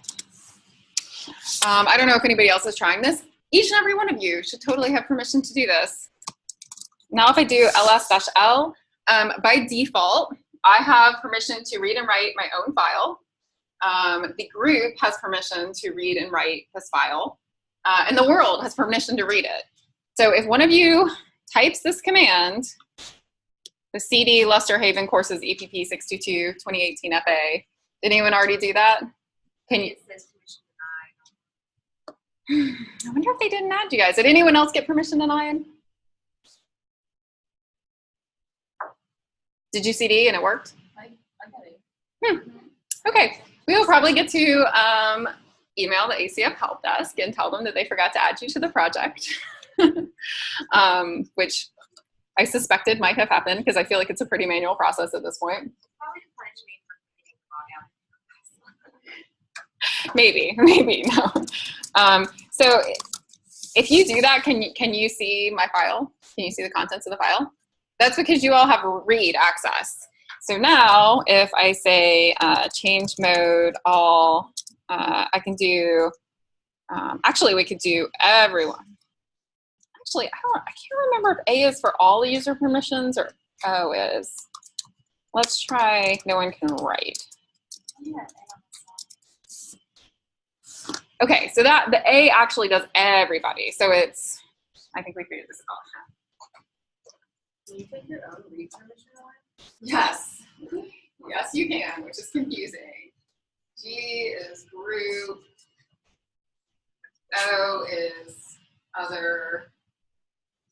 I don't know if anybody else is trying this. Each and every one of you should totally have permission to do this. Now if I do ls-l, by default, I have permission to read and write my own file. The group has permission to read and write this file. And the world has permission to read it. So if one of you types this command, the CD Luster Haven courses EPP622 2018 FA, did anyone already do that? Can you? It says permission denied. I wonder if they didn't add you guys. Did anyone else get permission denied? Did you CD and it worked? I got it. Okay, we will probably get to email the ACF help desk and tell them that they forgot to add you to the project, which I suspected might have happened because I feel like it's a pretty manual process at this point. Probably to punish me for committing Maybe, no. So if you do that, can you see my file? Can you see the contents of the file? That's because you all have read access. So now if I say change mode all, I can do, actually we could do everyone. Actually, I can't remember if A is for all user permissions or O is. Let's try no one can write. Okay, so that the A actually does everybody. So it's, I think we figured this out. Can you take your own read permission away? Yes. Yes, you can, which is confusing. G is group. O is other.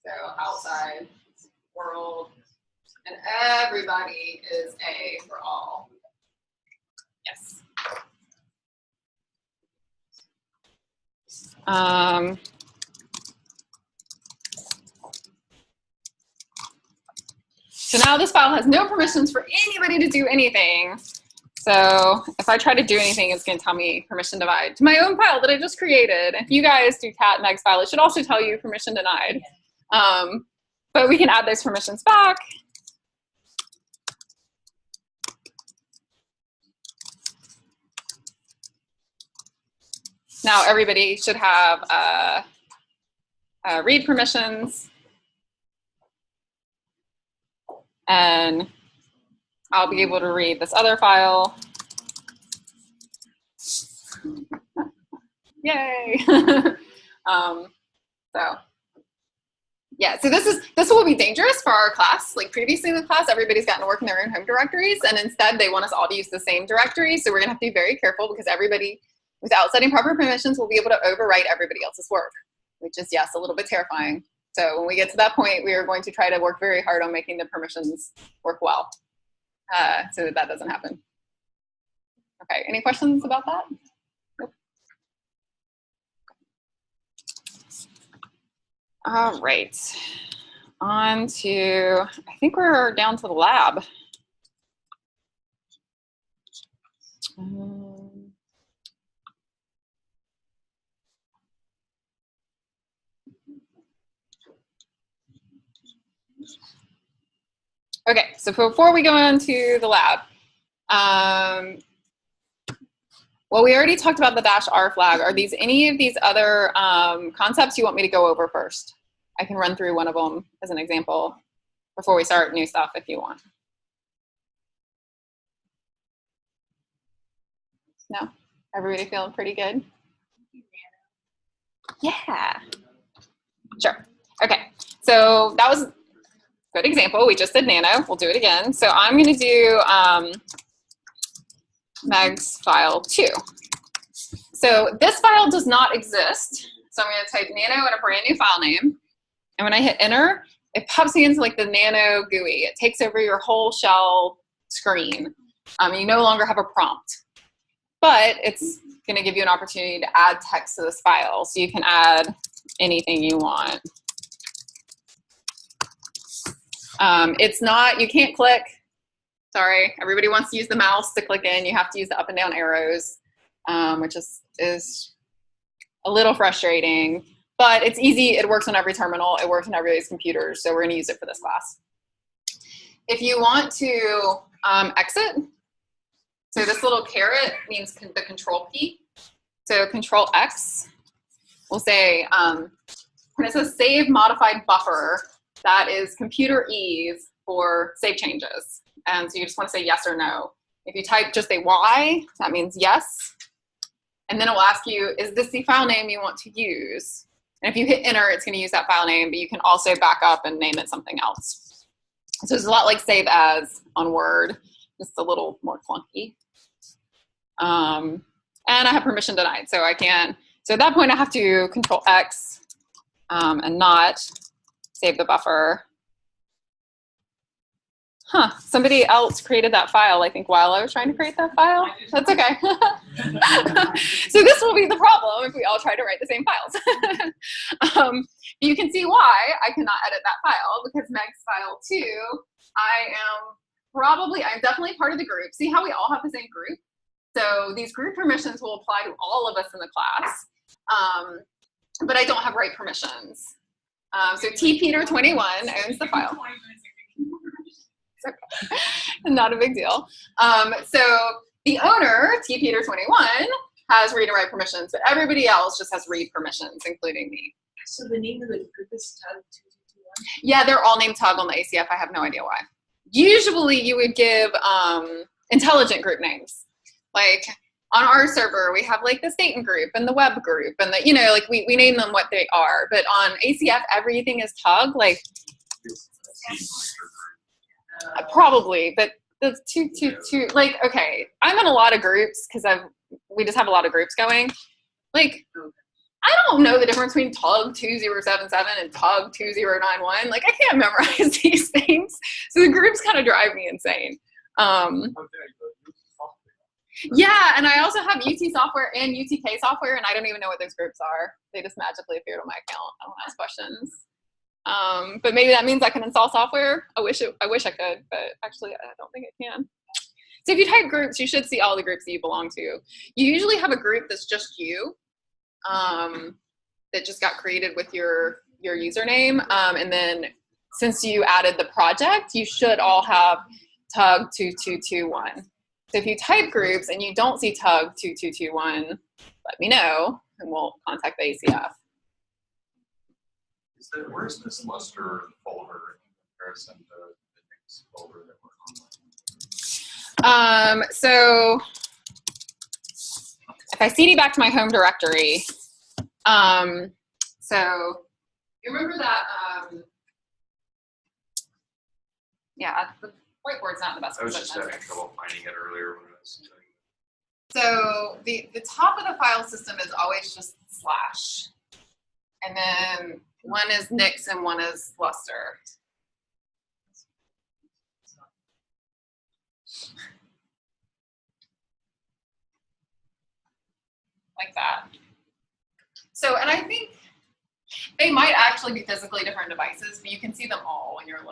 So outside world. And everybody is A for all. Yes. So now this file has no permissions for anybody to do anything. So if I try to do anything, it's going to tell me permission denied to my own file that I just created. If you guys do cat Meg's file, it should also tell you permission denied. But we can add those permissions back. Now everybody should have read permissions. And I'll be able to read this other file. Yay! So yeah, so this will be dangerous for our class. Like previously in the class, everybody's gotten to work in their own home directories, and instead they want us all to use the same directory. So we're gonna have to be very careful because everybody, without setting proper permissions, will be able to overwrite everybody else's work, which is, yes, a little bit terrifying. So when we get to that point, we are going to try to work very hard on making the permissions work well so that that doesn't happen. Okay, any questions about that? Nope. All right, on to, I think we're down to the lab. Okay, so before we go into the lab, well, we already talked about the -R flag. Are these any of these other concepts you want me to go over first? I can run through one of them as an example before we start new stuff if you want. No? Everybody feeling pretty good? Yeah. Sure. Okay, so that was a good example. We just did nano. We'll do it again. So I'm going to do Meg's file 2. So this file does not exist. So I'm going to type nano and a brand new file name. And when I hit enter, it pops me into like the nano GUI. It takes over your whole shell screen. You no longer have a prompt. But it's going to give you an opportunity to add text to this file. So you can add anything you want. It's not, you can't click. Sorry, everybody wants to use the mouse to click in. You have to use the up and down arrows, which is a little frustrating. But it's easy. It works on every terminal. It works on everybody's computers. So we're going to use it for this class. If you want to exit, so this little caret means the control key. So control X will say, when it says save modified buffer, that is computer ease for save changes. And so you just want to say yes or no. If you type just a Y, that means yes. And then it will ask you, is this the file name you want to use? And if you hit enter, it's going to use that file name, but you can also back up and name it something else. So it's a lot like save as on Word, just a little more clunky. And I have permission denied, so I can. So at that point, I have to control X and not save the buffer. Huh, somebody else created that file, I think, while I was trying to create that file. That's okay. So this will be the problem if we all try to write the same files. You can see why I cannot edit that file, because Meg's file 2, I'm definitely part of the group. See how we all have the same group? So these group permissions will apply to all of us in the class, but I don't have write permissions. So tpeter21 owns the file. Okay. Not a big deal. So the owner, tpeter21, has read and write permissions, but everybody else just has read permissions, including me. So the name of the group is Tug2221? Yeah, they're all named Tug on the ACF. I have no idea why. Usually you would give intelligent group names. Like on our server, we have like the Satan group and the web group and the, you know, like we name them what they are. But on ACF, everything is tug, like probably, but the two, like, okay, I'm in a lot of groups because we just have a lot of groups going. Like, I don't know the difference between tug 2077 and tug 2091. Like, I can't memorize these things. So the groups kind of drive me insane. Yeah, and I also have UT software and UTK software, and I don't even know what those groups are. They just magically appeared on my account. I don't ask questions. But maybe that means I can install software. I wish I could, but actually I don't think I can. So if you type groups, you should see all the groups that you belong to. You usually have a group that's just you, that just got created with your username. And then since you added the project, you should all have tug 2221. So if you type groups and you don't see tug 2221, let me know and we'll contact the ACF. Where's this Luster folder in comparison to the next folder that we're on? So if I CD back to my home directory, so you remember that, yeah, the whiteboard's not in the best I was position. just having trouble finding it earlier when I was doing it. So the top of the file system is always just slash. And then one is Nix and one is Luster. Like that. So, and I think they might actually be physically different devices, but you can see them all when you're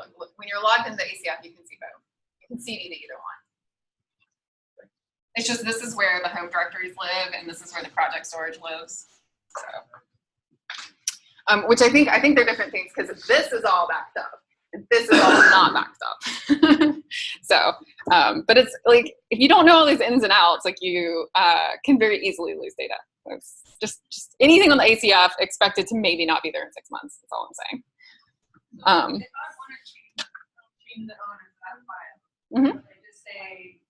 logged into ACF. You can see both. You can CD to either one. It's just this is where the home directories live, and this is where the project storage lives. So, which I think they're different things because this is all backed up, and this is all not backed up. So, but it's like if you don't know all these ins and outs, like you can very easily lose data. It's just anything on the ACF expected to maybe not be there in 6 months. That's all I'm saying. If I want to change the owner of that file, Mm-hmm. I just say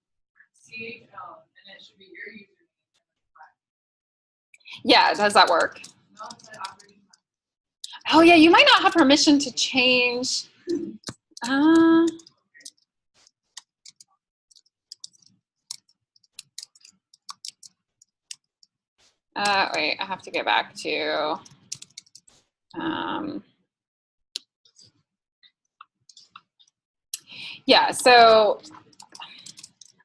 CHL, and it should be your username. Yeah, does that work? No, it's not operating. Oh yeah, you might not have permission to change. Wait, I have to get back to, yeah, so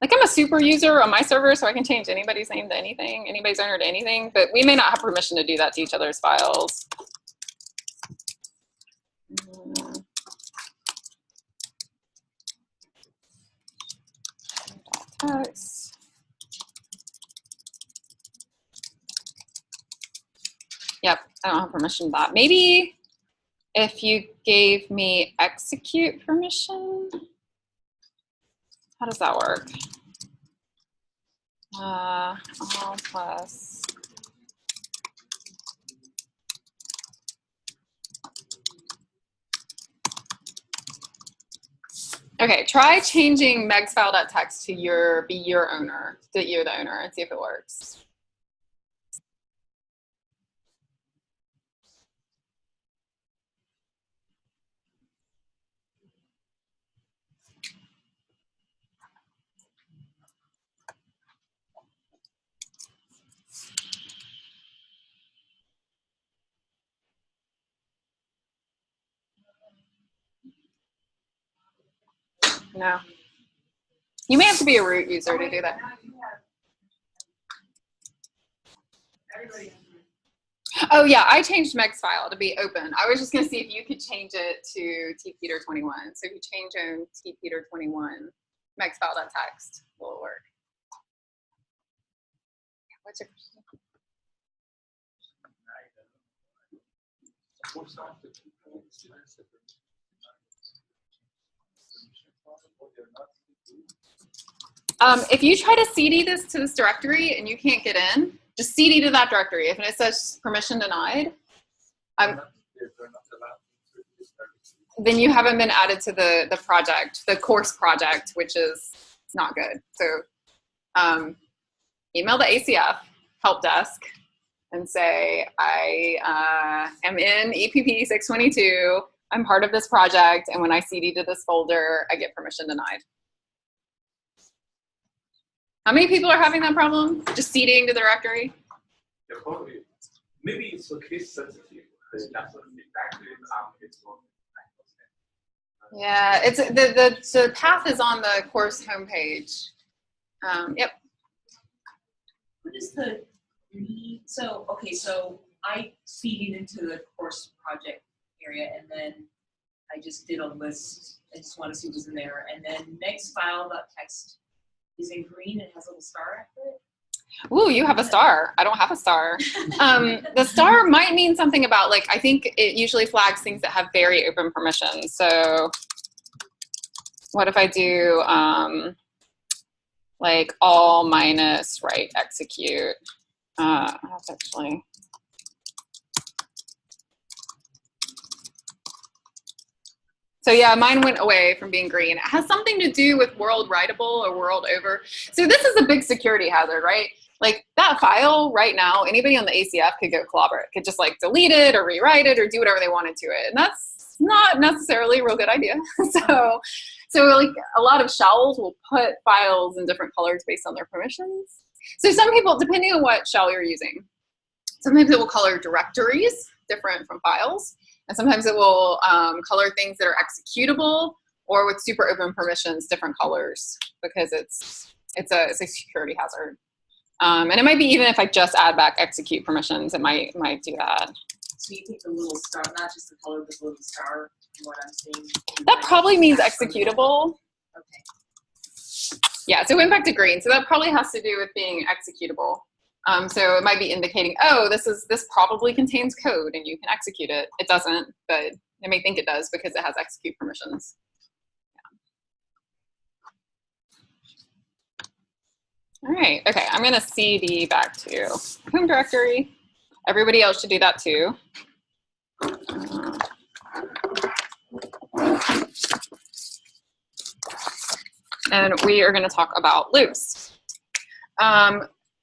like I'm a super user on my server, so I can change anybody's name to anything, anybody's owner to anything, but we may not have permission to do that to each other's files. Text. Yep, I don't have permission to that. Maybe if you gave me execute permission, how does that work? All plus. Okay, try changing megsfile.txt to be your owner, that you're the owner, and see if it works. No. You may have to be a root user to do that. Oh yeah, I changed megsfile to be open. I was just gonna see if you could change it to tpeter21. So if you change on tpeter21, megsfile.txt, will it work? What's your if you try to CD this to this directory and you can't get in, just CD to that directory. If it says permission denied, then you haven't been added to the project, the course project, which is not good. So email the ACF help desk and say, I am in EPP622. I'm part of this project, and when I CD to this folder, I get permission denied. How many people are having that problem? Just CDing to the directory? Yeah, probably. Maybe it's a case sensitive. Because that's what the factory is Yeah, it's the path is on the course homepage. Yep. What is the need? So, okay, so I feed it into the course project area, and then I just did a list. I just want to see what's in there. And then next file.txt is in green and has a little star after it. Ooh, you have a star. I don't have a star. The star might mean something about, like, I think it usually flags things that have very open permissions. So what if I do like all minus write execute? That's actually. So yeah, mine went away from being green. It has something to do with world writable or world over. So this is a big security hazard, right? Like that file right now, anybody on the ACF could go clobber it, could just like delete it or rewrite it or do whatever they wanted to it. And that's not necessarily a real good idea. So like a lot of shells will put files in different colors based on their permissions. So some people, depending on what shell you're using, sometimes it will color directories different from files. And sometimes it will color things that are executable or with super open permissions, different colors, because it's a security hazard. And it might be even if I just add back execute permissions, it might do that. So you take the little star, not just the color, but the little star, from what I'm seeing. That probably means executable. Okay. Yeah, so it went back to green. So that probably has to do with being executable. So it might be indicating, oh, this probably contains code and you can execute it. It doesn't, but it may think it does because it has execute permissions. Yeah. All right, okay, I'm gonna CD back to home directory. Everybody else should do that too. And we are gonna talk about loops.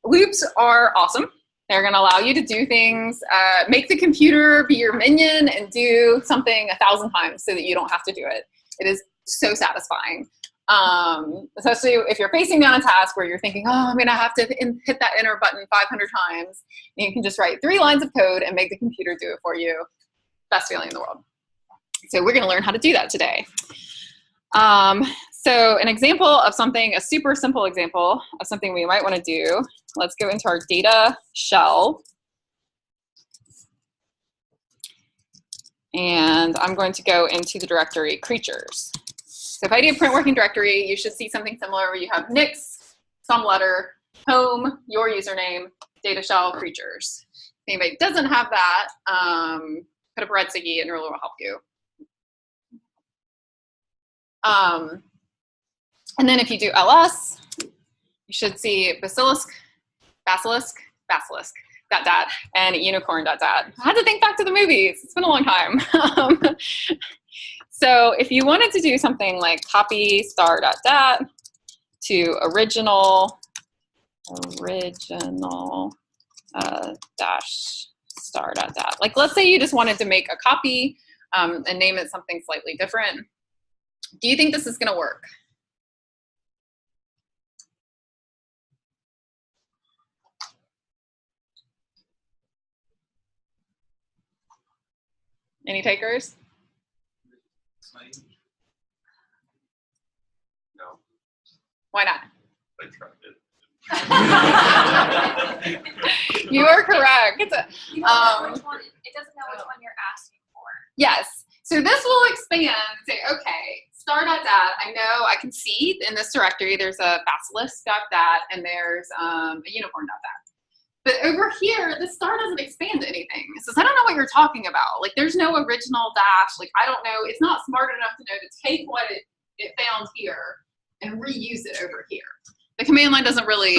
Loops are awesome. They're gonna allow you to do things, make the computer be your minion and do something 1,000 times so that you don't have to do it. It is so satisfying. Especially if you're facing down a task where you're thinking, oh, I'm gonna have to hit that enter button 500 times. And you can just write 3 lines of code and make the computer do it for you. Best feeling in the world. So we're gonna learn how to do that today. So an example of something, a super simple example of something we might want to do, let's go into our data shell. And I'm going to go into the directory creatures. So if I do a print working directory, you should see something similar where you have nix, some letter, home, your username, data shell, creatures. If anybody doesn't have that, put up a red sticky and Ruler will help you. And then if you do ls, you should see basilisk, and unicorn, I had to think back to the movies. It's been a long time. So if you wanted to do something like copy star.dat to original dash star.dat. Like let's say you just wanted to make a copy and name it something slightly different. Do you think this is gonna work? Any takers? No, Why not? I tried it. You are correct. You don't know which one, it doesn't know which one you're asking for. Yes. So this will expand and say, okay, star.dat, I know I can see in this directory there's a basilisk.dat and there's a unicorn.dat. But over here, the star doesn't expand to anything. It says, I don't know what you're talking about. Like there's no original dash. Like I don't know, it's not smart enough to know to take what it found here and reuse it over here. The command line doesn't really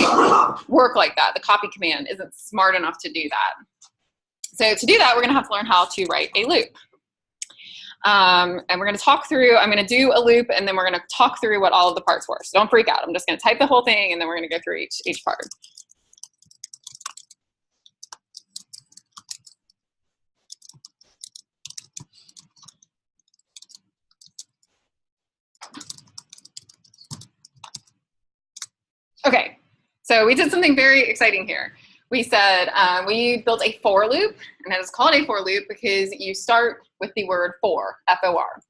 work like that. The copy command isn't smart enough to do that. So to do that, we're gonna have to learn how to write a loop. And we're gonna talk through, I'm gonna do a loop and then we're gonna talk through what all of the parts were. So don't freak out. I'm just gonna type the whole thing and then we're gonna go through each part. Okay, so we did something very exciting here. We said we built a for loop, and it is called a for loop because you start with the word for, F-O-R.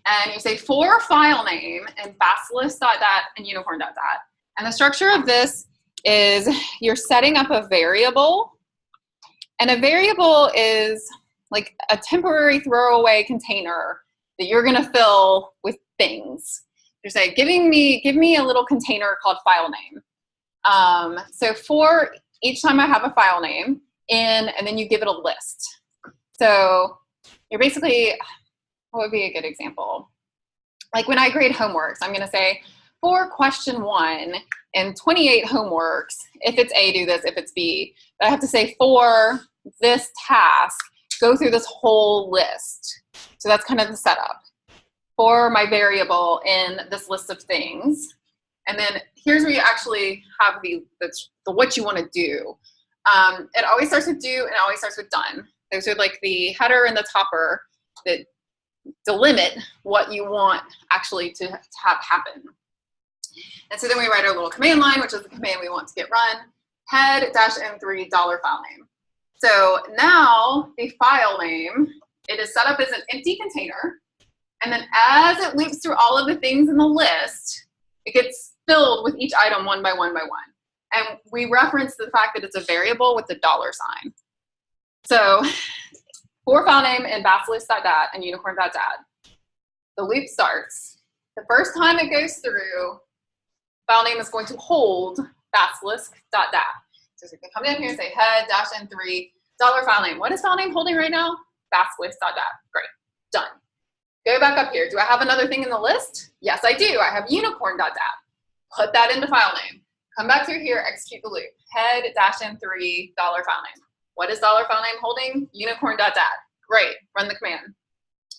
And you say for file name and basilisk.dat and unicorn.dat. And the structure of this is you're setting up a variable, and a variable is like a temporary throwaway container that you're gonna fill with things. You say, give me a little container called file name. So for each time I have a file name in, and then you give it a list. So you're basically, what would be a good example? Like when I grade homeworks, I'm gonna say, for question 1 and 28 homeworks, if it's A, do this, if it's B. But I have to say for this task, go through this whole list. So that's kind of the setup for my variable in this list of things. And then here's where you actually have the what you want to do. It always starts with do and it always starts with done. Those are like the header and the topper that delimit what you want actually to have happen. And so then we write our little command line, which is the command we want to get run, head-n3 $file name. So now the file name, it is set up as an empty container. And then as it loops through all of the things in the list, it gets filled with each item one by one by one. And we reference the fact that it's a variable with the $sign. So for file name and basilisk.dat and unicorn.dat, the loop starts. The first time it goes through, file name is going to hold basilisk.dat. So you can come down here and say head-n3 $file name. What is file name holding right now? Basilisk.dat. Great, done. Go back up here. Do I have another thing in the list? Yes, I do. I have unicorn.dat. Put that into file name. Come back through here, execute the loop. Head-n3 $file name. What is $file name holding? Unicorn.dat. Great, run the command.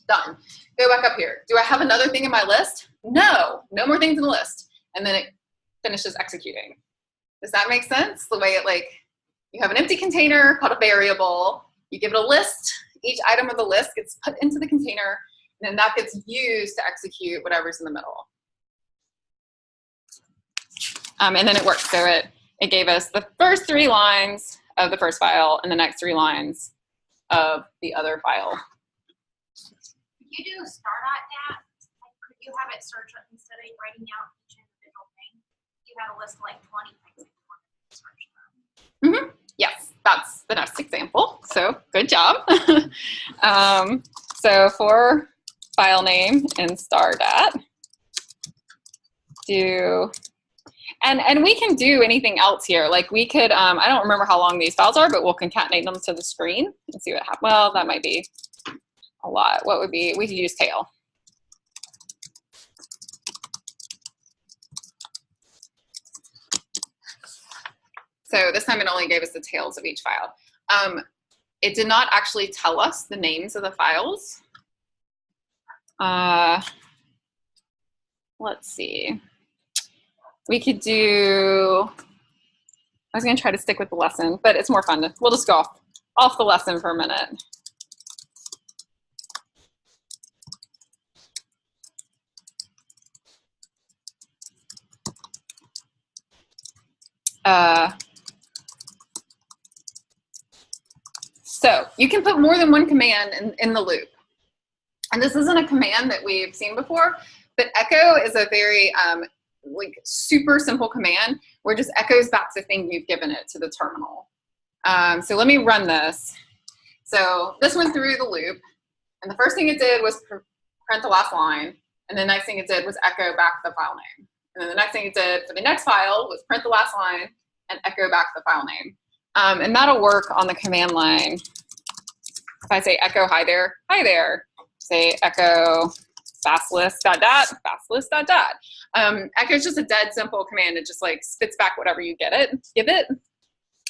Done. Go back up here. Do I have another thing in my list? No, no more things in the list. And then it finishes executing. Does that make sense? The way it you have an empty container called a variable, you give it a list, each item of the list gets put into the container, and then that gets used to execute whatever's in the middle. And then it worked. So it gave us the first 3 lines of the first file and the next 3 lines of the other file. Could you do a star.dat? Like, could you have it search instead of writing out each individual thing? You had a list of like 20 things that you wanted to search from. Mm-hmm. Yes, that's the next example. So good job. So for file name and star.dat, do, and we can do anything else here. Like we could, I don't remember how long these files are, but we'll concatenate them to the screen and see what happens. Well, that might be a lot. What would be, we could use tail. So this time it only gave us the tails of each file. It did not actually tell us the names of the files. Let's see. We could do, I was gonna try to stick with the lesson, but it's more fun. We'll just go off the lesson for a minute. So you can put more than one command in the loop. And this isn't a command that we've seen before, but echo is a very like super simple command where it just echoes back the thing you've given it to the terminal. So let me run this. So this went through the loop, and the first thing it did was print the last line, and the next thing it did was echo back the file name. And then the next thing it did for the next file was print the last line and echo back the file name. And that'll work on the command line. If I say echo hi there, say echo basilisk.dat, basilisk.dat. Echo is just a dead simple command. It just like spits back whatever you give it.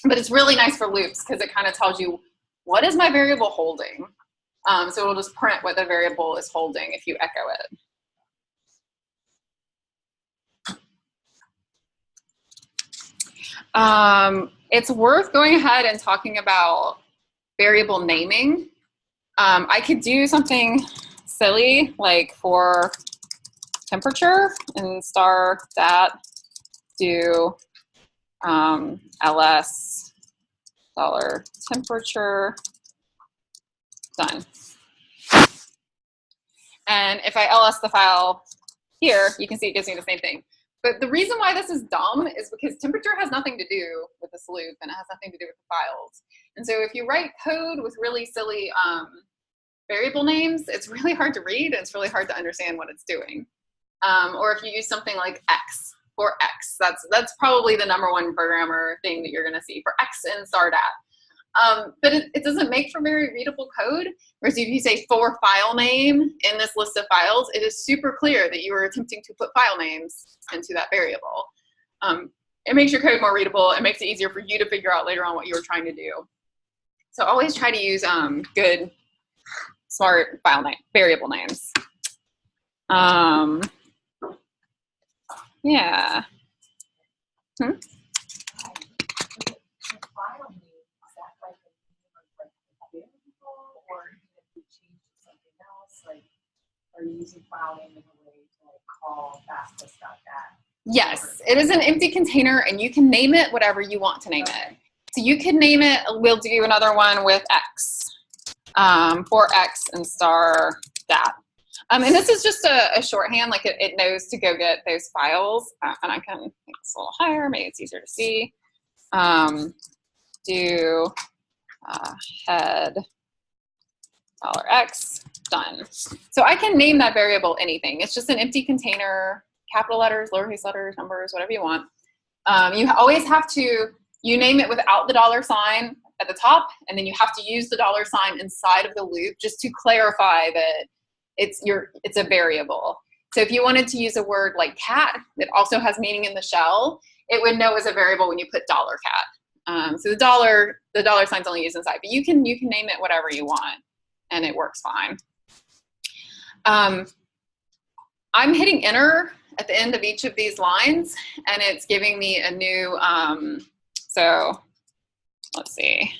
But it's really nice for loops because it kind of tells you what is my variable holding. So it'll just print what the variable is holding if you echo it. It's worth going ahead and talking about variable naming. I could do something silly like for temperature and star.dat do ls dollar temperature, done. And if I ls the file here, you can see it gives me the same thing. But the reason why this is dumb is because temperature has nothing to do with this loop, and it has nothing to do with the files. And so if you write code with really silly variable names, it's really hard to read, and it's really hard to understand what it's doing. Or if you use something like x for x, that's probably the #1 programmer thing that you're gonna see for x in stardat. But it doesn't make for very readable code. Whereas if you say for file name in this list of files, it is super clear that you are attempting to put file names into that variable. It makes your code more readable. It makes it easier for you to figure out later on what you were trying to do. So always try to use good, smart file name, variable names. Yeah. Hmm? Are you using file name in a way to like call fastest.dat? Yes, it is an empty container, and you can name it whatever you want to name it. So you could name it, we'll do another one with x, for x and star dat. And this is just a shorthand, like it knows to go get those files. And I can make this a little higher, maybe it's easier to see. Do head $x, done. So I can name that variable anything. It's just an empty container, capital letters, lowercase letters, numbers, whatever you want. You always have to, you name it without the $sign at the top, and then you have to use the $sign inside of the loop just to clarify that it's a variable. So if you wanted to use a word like cat that also has meaning in the shell, it would know as a variable when you put $cat. So the dollar sign's only used inside, but you can name it whatever you want, and it works fine. I'm hitting enter at the end of each of these lines, and it's giving me a new, so let's see.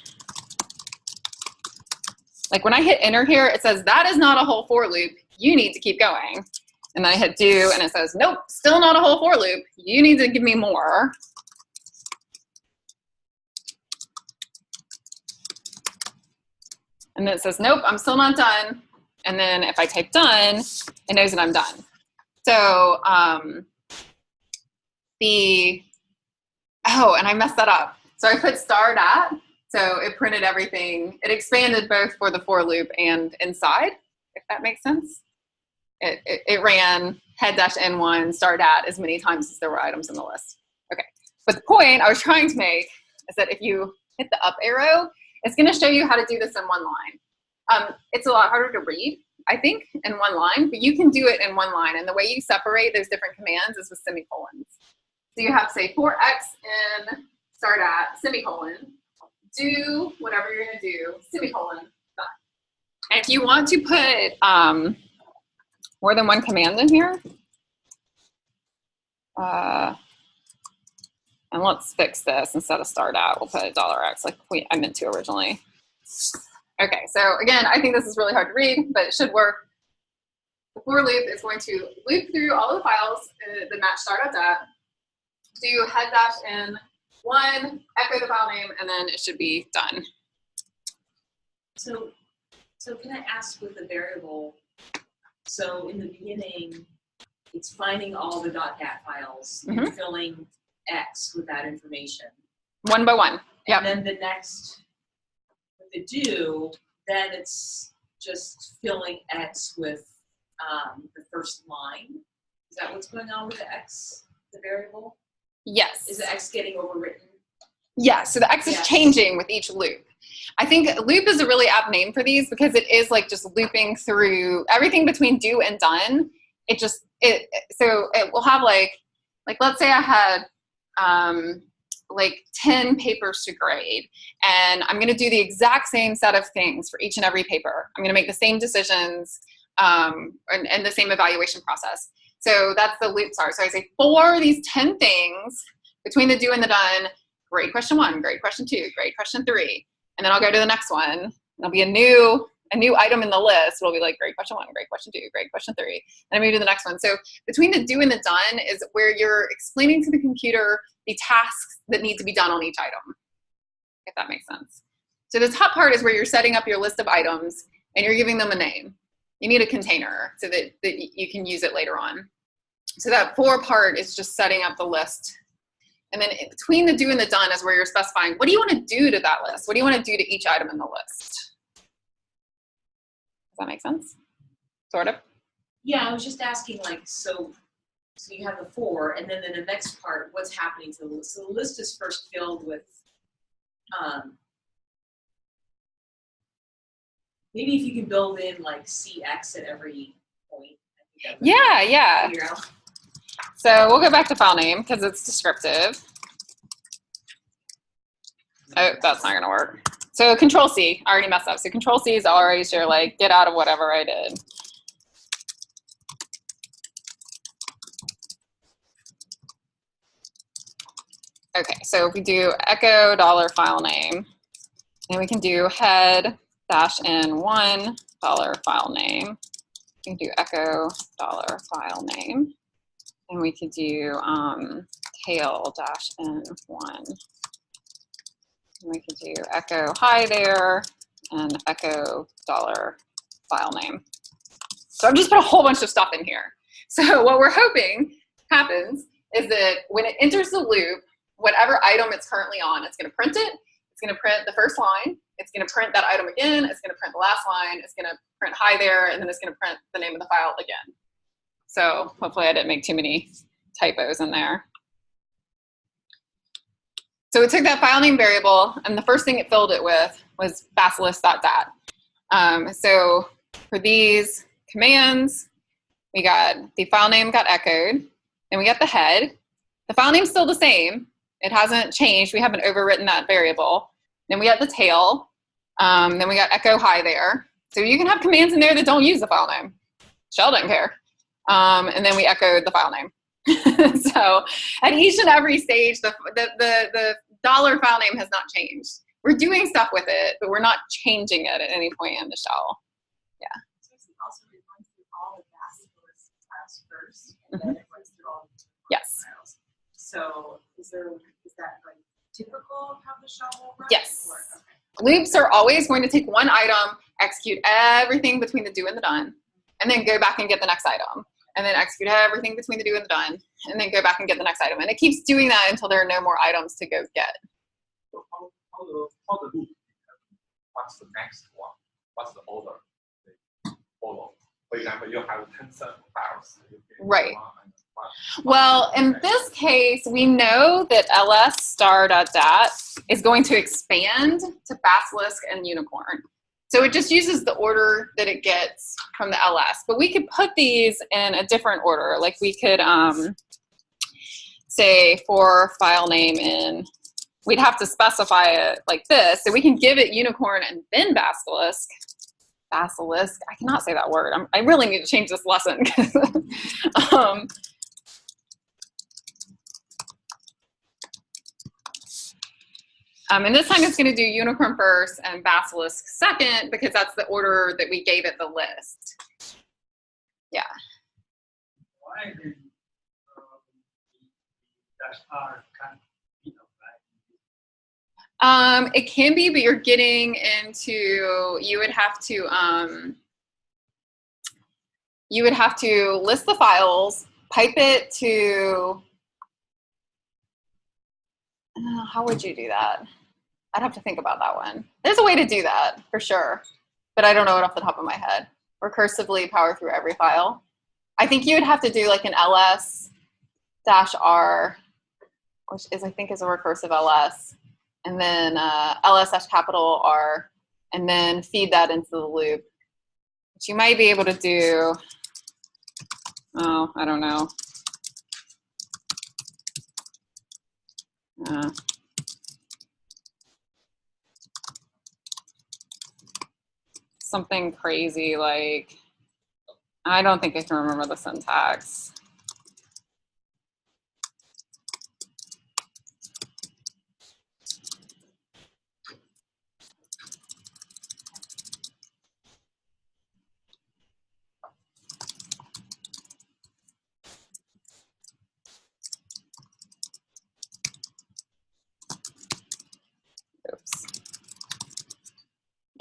Like when I hit enter here, it says that is not a whole for loop. You need to keep going. And then I hit do, and it says, nope, still not a whole for loop. You need to give me more. And then it says, nope, I'm still not done. And then if I type done, it knows that I'm done. So oh, and I messed that up. So I put star dat, so it printed everything. It expanded both for the for loop and inside, if that makes sense. It ran head-n1 star dat as many times as there were items in the list. Okay, but the point I was trying to make is that if you hit the up arrow, it's gonna show you how to do this in one line. It's a lot harder to read, I think, in one line, but you can do it in one line. And the way you separate those different commands is with semicolons. So you have to say for x in start at semicolon, do whatever you're gonna do, semicolon, done. And if you want to put more than one command in here, and let's fix this. Instead of start out, we'll put $x like I meant to originally. Okay, so again, I think this is really hard to read, but it should work. The for loop is going to loop through all of the files that match start.dat, do head-n1, echo the file name, and then it should be done. So can I ask with the variable, so in the beginning, it's finding all the .dat files and filling X with that information. One by one, yeah. And then the next, with the do, then it's just filling X with the first line. Is that what's going on with the X, the variable? Yes. Is the X getting overwritten? Yeah, so the X is changing with each loop. I think loop is a really apt name for these because it is like just looping through everything between do and done. So it will have like let's say I had like 10 papers to grade, and I'm going to do the exact same set of things for each and every paper. I'm going to make the same decisions and the same evaluation process. So that's the loops are. So I say for these 10 things between the do and the done, grade question 1, grade question 2, grade question 3. And then I'll go to the next one. There'll be a new a new item in the list, it'll be like grade question 1, grade question 2, grade question 3, and I move to the next one. So between the do and the done is where you're explaining to the computer the tasks that need to be done on each item, if that makes sense. So the top part is where you're setting up your list of items and you're giving them a name. You need a container so that you can use it later on. So that for part is just setting up the list. And then between the do and the done is where you're specifying, what do you want to do to that list? What do you want to do to each item in the list? Does that make sense? Sort of? Yeah, I was just asking, like, so you have the for, and then in the next part, what's happening to the list? So the list is first filled with, maybe if you can build in like CX at every point. I think that would Yeah. figure out. So we'll go back to file name because it's descriptive. Oh, that's not gonna work. So Control C, I already messed up. So Control C is always your like, get out of whatever I did. Okay, so if we do echo dollar file name, and we can do head dash n1 dollar file name. We can do echo dollar file name. And we could do tail dash n1. And we could do echo hi there and echo dollar file name. So I've just put a whole bunch of stuff in here. So what we're hoping happens is that when it enters the loop, whatever item it's currently on, it's going to print it. It's going to print the first line. It's going to print that item again. It's going to print the last line. It's going to print hi there, and then it's going to print the name of the file again. So hopefully I didn't make too many typos in there. So it took that file name variable, and the first thing it filled it with was basilisk.dat. So for these commands, we got the file name got echoed, then we got the head. The file name's still the same. It hasn't changed. We haven't overwritten that variable. Then we got the tail. Then we got echo hi there. So you can have commands in there that don't use the file name. Shell doesn't care. And then we echoed the file name. So at each and every stage, the dollar file name has not changed. We're doing stuff with it, but we're not changing it at any point in the shell. Yeah. So it's also it runs through all the basilisk files first, and then it runs through all the Yes. files. So is that like typical of how the shell will run? Yes. Or, okay. Loops are always going to take one item, execute everything between the do and the done, and then go back and get the next item. And then execute everything between the do and the done, and then go back and get the next item. And it keeps doing that until there are no more items to go get. So how the loop? What's the next one? What's the order? They follow. For example, you have 10 files. Right. Well, in this case, we know that ls star.dat is going to expand to basilisk and unicorn. So it just uses the order that it gets from the ls. But we could put these in a different order. Like we could say for file name in, we'd have to specify it like this. So we can give it unicorn and then basilisk. Basilisk, I cannot say that word. I really need to change this lesson. And this time it's going to do unicorn first and basilisk second because that's the order that we gave it the list. Yeah. Why then dash R can't be applied? It can be, but you're getting into, you would have to list the files, pipe it to, how would you do that? I'd have to think about that one. There's a way to do that for sure, but I don't know it off the top of my head. Recursively power through every file. I think you would have to do like an ls-r, which is, I think is a recursive ls, and then ls-R, and then feed that into the loop, which you might be able to do, oh, I don't know. Something crazy like, I don't think I can remember the syntax.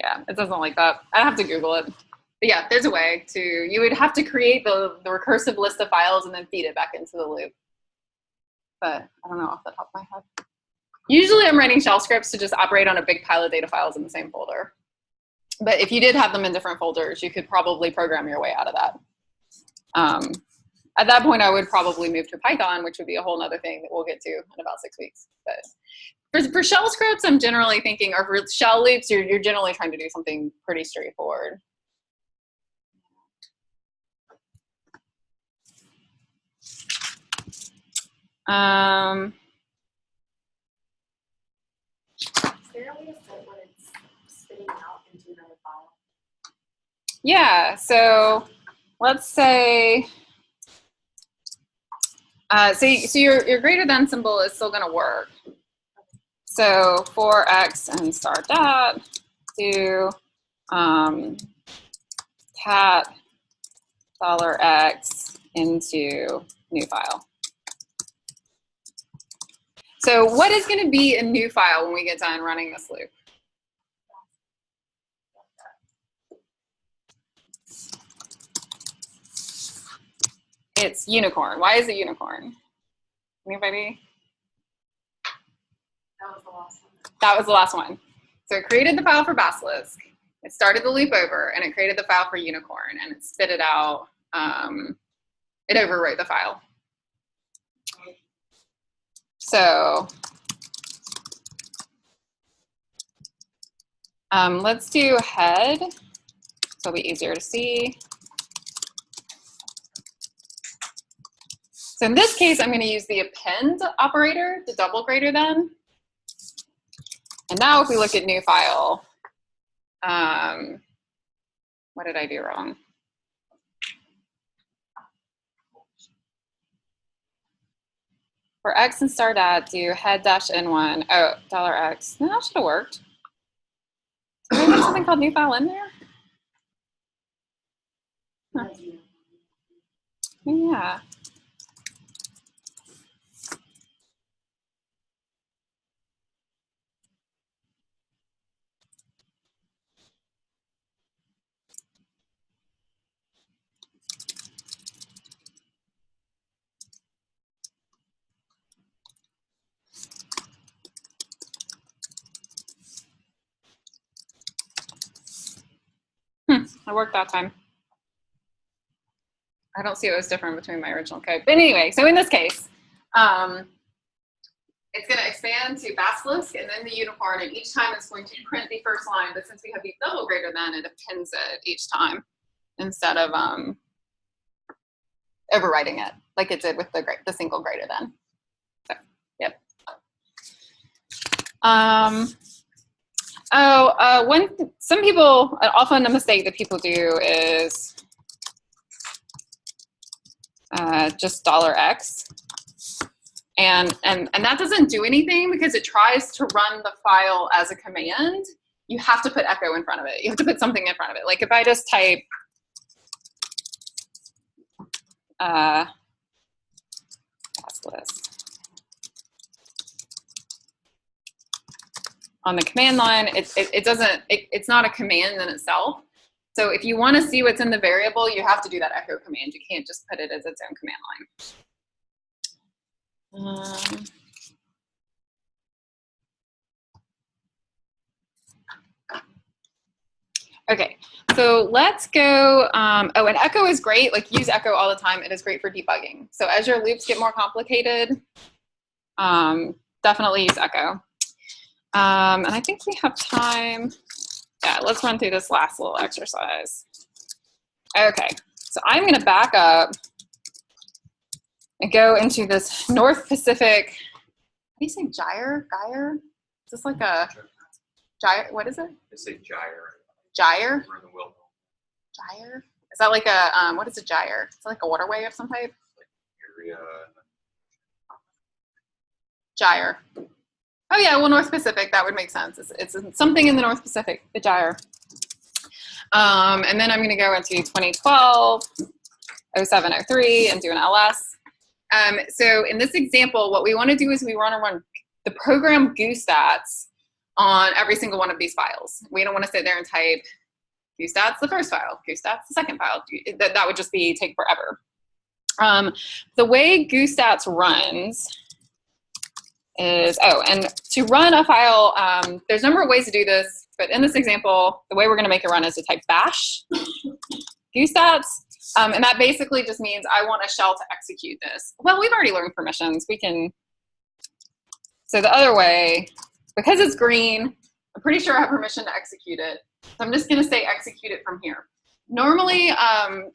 Yeah, it doesn't like that. I'd have to Google it. But yeah, there's a way to, you would have to create the recursive list of files and then feed it back into the loop. But I don't know off the top of my head. Usually I'm writing shell scripts to just operate on a big pile of data files in the same folder. But if you did have them in different folders, you could probably program your way out of that. At that point, I would probably move to Python, which would be a whole other thing that we'll get to in about 6 weeks. But for shell scripts, I'm generally thinking, or for shell loops, you're generally trying to do something pretty straightforward. Is there a way to set what it's spitting out into another file? Yeah, so let's say, so your greater than symbol is still gonna work. So for x and star dot, do cat $x into new file. So what is going to be a new file when we get done running this loop? It's unicorn. Why is it unicorn? Anybody? That was the last one. That was the last one. So it created the file for basilisk. It started the loop over, and it created the file for unicorn, and it spit it out. It overwrote the file. So let's do head, so it'll be easier to see. So in this case, I'm going to use the append operator, the double greater than. And now if we look at new file, what did I do wrong? For x and star dot, do head dash n1. Oh, $x. No, that should have worked. Do we have something called new file in there? Huh. Yeah. It worked that time. I don't see what was different between my original code. But anyway, so in this case, it's going to expand to basilisk and then the unicorn, and each time it's going to print the first line, but since we have the double greater than, it appends it each time instead of overwriting it like it did with the single greater than. So, yep. Some people, often a mistake that people do is just $x. And that doesn't do anything because it tries to run the file as a command. You have to put echo in front of it. You have to put something in front of it. Like if I just type basilisk on the command line, it's not a command in itself. So if you want to see what's in the variable, you have to do that echo command. You can't just put it as its own command line. Okay, so let's go. Oh, and echo is great. Like use echo all the time. It is great for debugging. So as your loops get more complicated, definitely use echo. And I think we have time. Yeah, let's run through this last little exercise. Okay, so I'm going to back up and go into this North Pacific. How do you say gyre? Gyre? Is this like a gyre? What is it? They say gyre. Gyre? We're in the wilderness. Gyre? Is that like a, what is a gyre? Is it like a waterway of some type? Area. Gyre. Oh yeah, well, North Pacific, that would make sense. It's something in the North Pacific, the gyre. And then I'm going to go into 2012, 07, 03, and do an LS. So in this example, what we want to do is we want to run the program goostats on every single one of these files. We don't want to sit there and type QStats the first file, QStats the second file. That would just take forever. The way QStats runs is, and to run a file, there's a number of ways to do this, but in this example, the way we're gonna make it run is to type bash QStats, and that basically just means I want a shell to execute this. Well, we've already learned permissions. We can, so the other way, because it's green, I'm pretty sure I have permission to execute it. So I'm just gonna say execute it from here. Normally,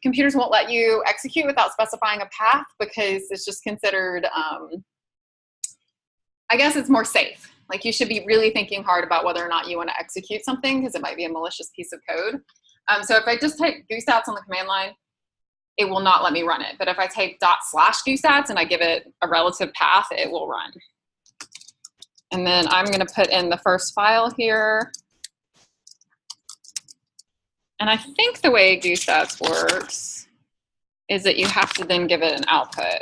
computers won't let you execute without specifying a path because it's just considered, I guess it's more safe. Like you should be really thinking hard about whether or not you want to execute something because it might be a malicious piece of code. So if I just type goostats on the command line, it will not let me run it. But if I type /goostats and I give it a relative path, it will run. And then I'm going to put in the first file here. And I think the way goostats works is that you have to then give it an output.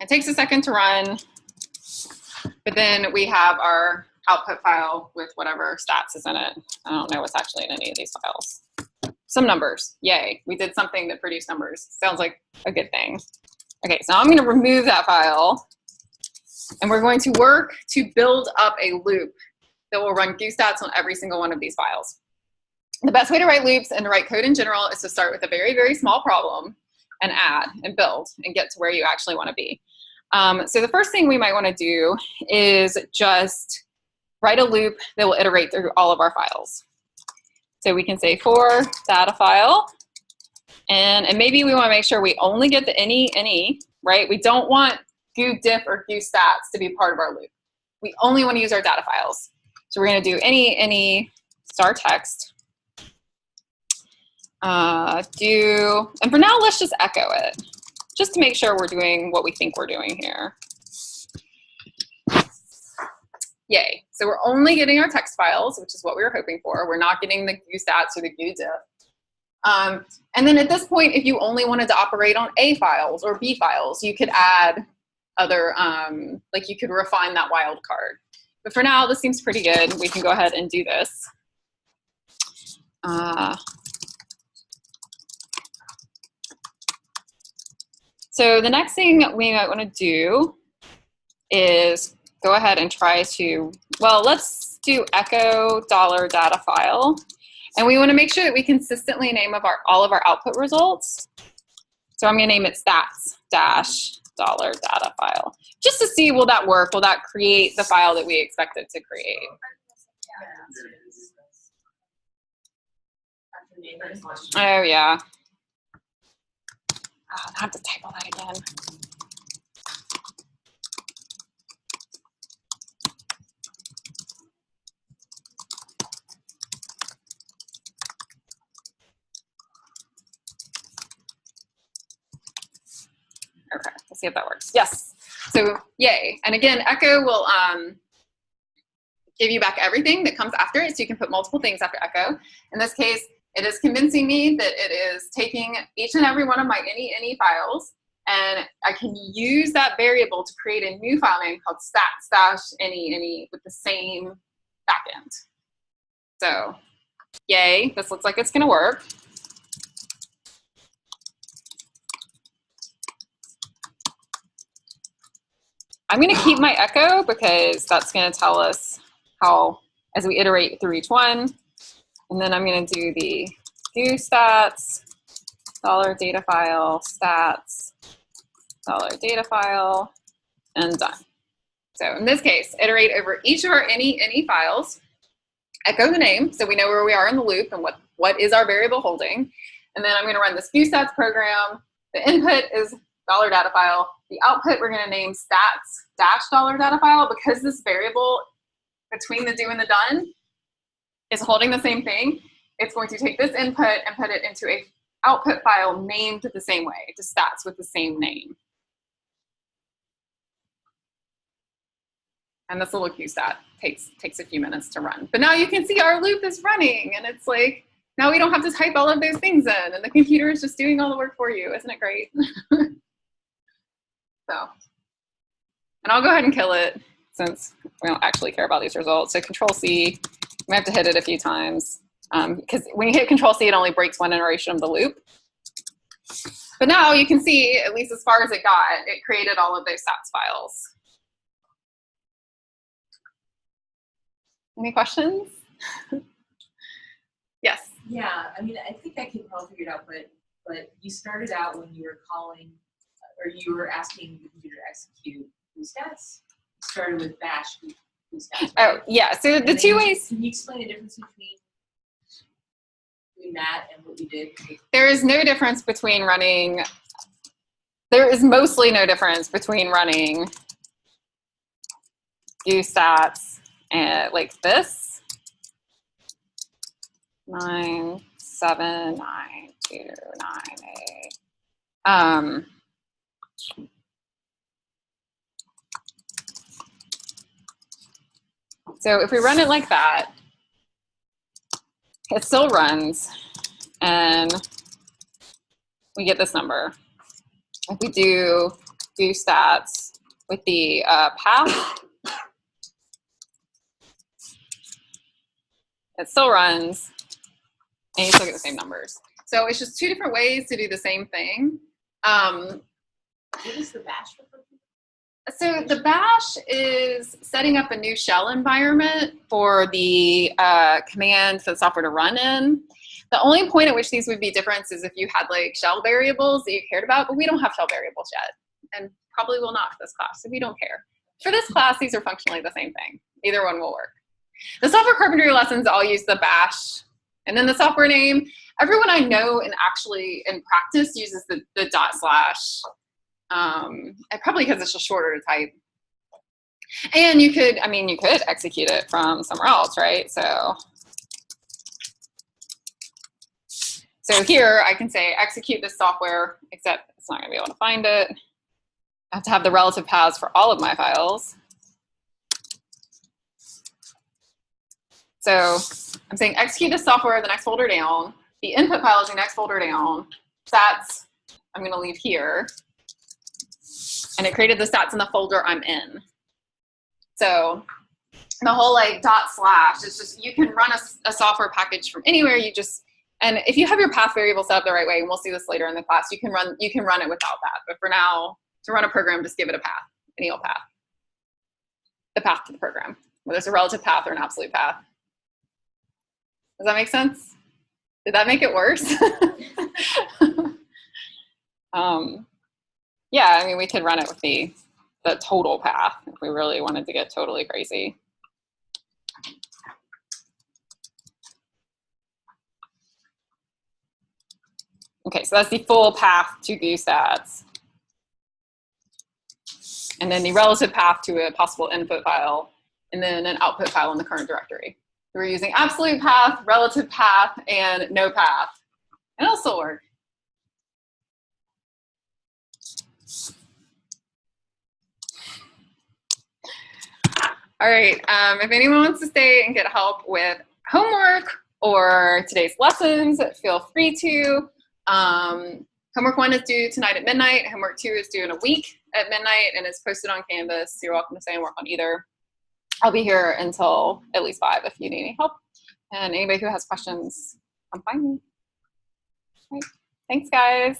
It takes a second to run, but then we have our output file with whatever stats is in it. I don't know what's actually in any of these files. Some numbers, yay. We did something that produced numbers. Sounds like a good thing. Okay, so I'm gonna remove that file and we're going to work to build up a loop that will run goostats on every single one of these files. The best way to write loops and to write code in general is to start with a very, very small problem and add and build and get to where you actually wanna be. So the first thing we might wanna do is just write a loop that will iterate through all of our files. So we can say for data file, and maybe we wanna make sure we only get the any, right? We don't want goodiff or goostats to be part of our loop. We only wanna use our data files. So we're gonna do any star text. And for now, let's just echo it, just to make sure we're doing what we think we're doing here. Yay. So we're only getting our text files, which is what we were hoping for. We're not getting the goostats or the goodiff. And then at this point, if you only wanted to operate on A files or B files, you could add other, like you could refine that wildcard. But for now, this seems pretty good. We can go ahead and do this. So the next thing we might want to do is go ahead and try to, well, let's do echo $data file. And we want to make sure that we consistently name all of our output results. So I'm going to name it stats-$data file. Just to see, will that work? Will that create the file that we expect it to create? Oh, yeah. Oh, I have to type all that again. Okay, let's see if that works. Yes. So yay. And again, echo will give you back everything that comes after it. So you can put multiple things after echo. In this case, it is convincing me that it is taking each and every one of my any files, and I can use that variable to create a new file name called stats-any with the same backend. So yay, this looks like it's gonna work. I'm gonna keep my echo because that's gonna tell us how, as we iterate through each one. And then I'm gonna do the goostats, $data file, stats, $data file, and done. So in this case, iterate over each of our any files, echo the name so we know where we are in the loop and what is our variable holding. And then I'm gonna run this goostats program. The input is $data file. The output we're gonna name stats-$data file because this variable between the do and the done is holding the same thing. It's going to take this input and put it into a output file named the same way, to stats with the same name. And this little QStat takes a few minutes to run. But now you can see our loop is running and it's like, Now we don't have to type all of those things in, and the computer is just doing all the work for you. Isn't it great? So, and I'll go ahead and kill it since we don't actually care about these results. So Control C, we have to hit it a few times because when you hit Control C, it only breaks one iteration of the loop. But now you can see, at least as far as it got, it created all of those stats files. Any questions? Yes. Yeah, I mean, I think I can probably figure it out, but you started out when you were calling, or you were asking the computer to execute stats. You started with bash stats. Right? Oh, yeah. So And the then two ways. Can you explain the difference between that and what we did? There is no difference between running. There is mostly no difference between running do stats and like this. 9, 7, 9, 2, 9, 8. So if we run it like that, it still runs, and we get this number. If we do stats with the path, it still runs, and you still get the same numbers. So it's just two different ways to do the same thing. What is the bash refer to? So the bash is setting up a new shell environment for the command for the software to run in. The only point at which these would be different is if you had like shell variables that you cared about, but we don't have shell variables yet, and probably will not for this class, so we don't care. For this class, these are functionally the same thing. Either one will work. The software carpentry lessons all use the bash and then the software name. Everyone I know and actually in practice uses the /. Probably because it's just shorter to type. And you could execute it from somewhere else, right? So here I can say execute this software, except it's not gonna be able to find it. I have to have the relative paths for all of my files. So I'm saying execute this software, the next folder down. The input file is the next folder down. Stats, I'm gonna leave here. And it created the stats in the folder I'm in. So the whole like // is just, you can run a software package from anywhere. And if you have your path variable set up the right way, and we'll see this later in the class, you can run it without that. But for now, to run a program, just give it a path, any old path. The path to the program, whether it's a relative path or an absolute path. Does that make sense? Did that make it worse? Yeah, I mean, we could run it with the total path if we really wanted to get totally crazy. Okay, so that's the full path to GooStats. And then the relative path to a possible input file, and then an output file in the current directory. We're using absolute path, relative path, and no path. And it'll still work. All right, if anyone wants to stay and get help with homework or today's lessons, feel free to. Homework 1 is due tonight at midnight. Homework 2 is due in a week at midnight and is posted on Canvas. You're welcome to stay and work on either. I'll be here until at least 5 if you need any help. And anybody who has questions, come find me. All right. Thanks, guys.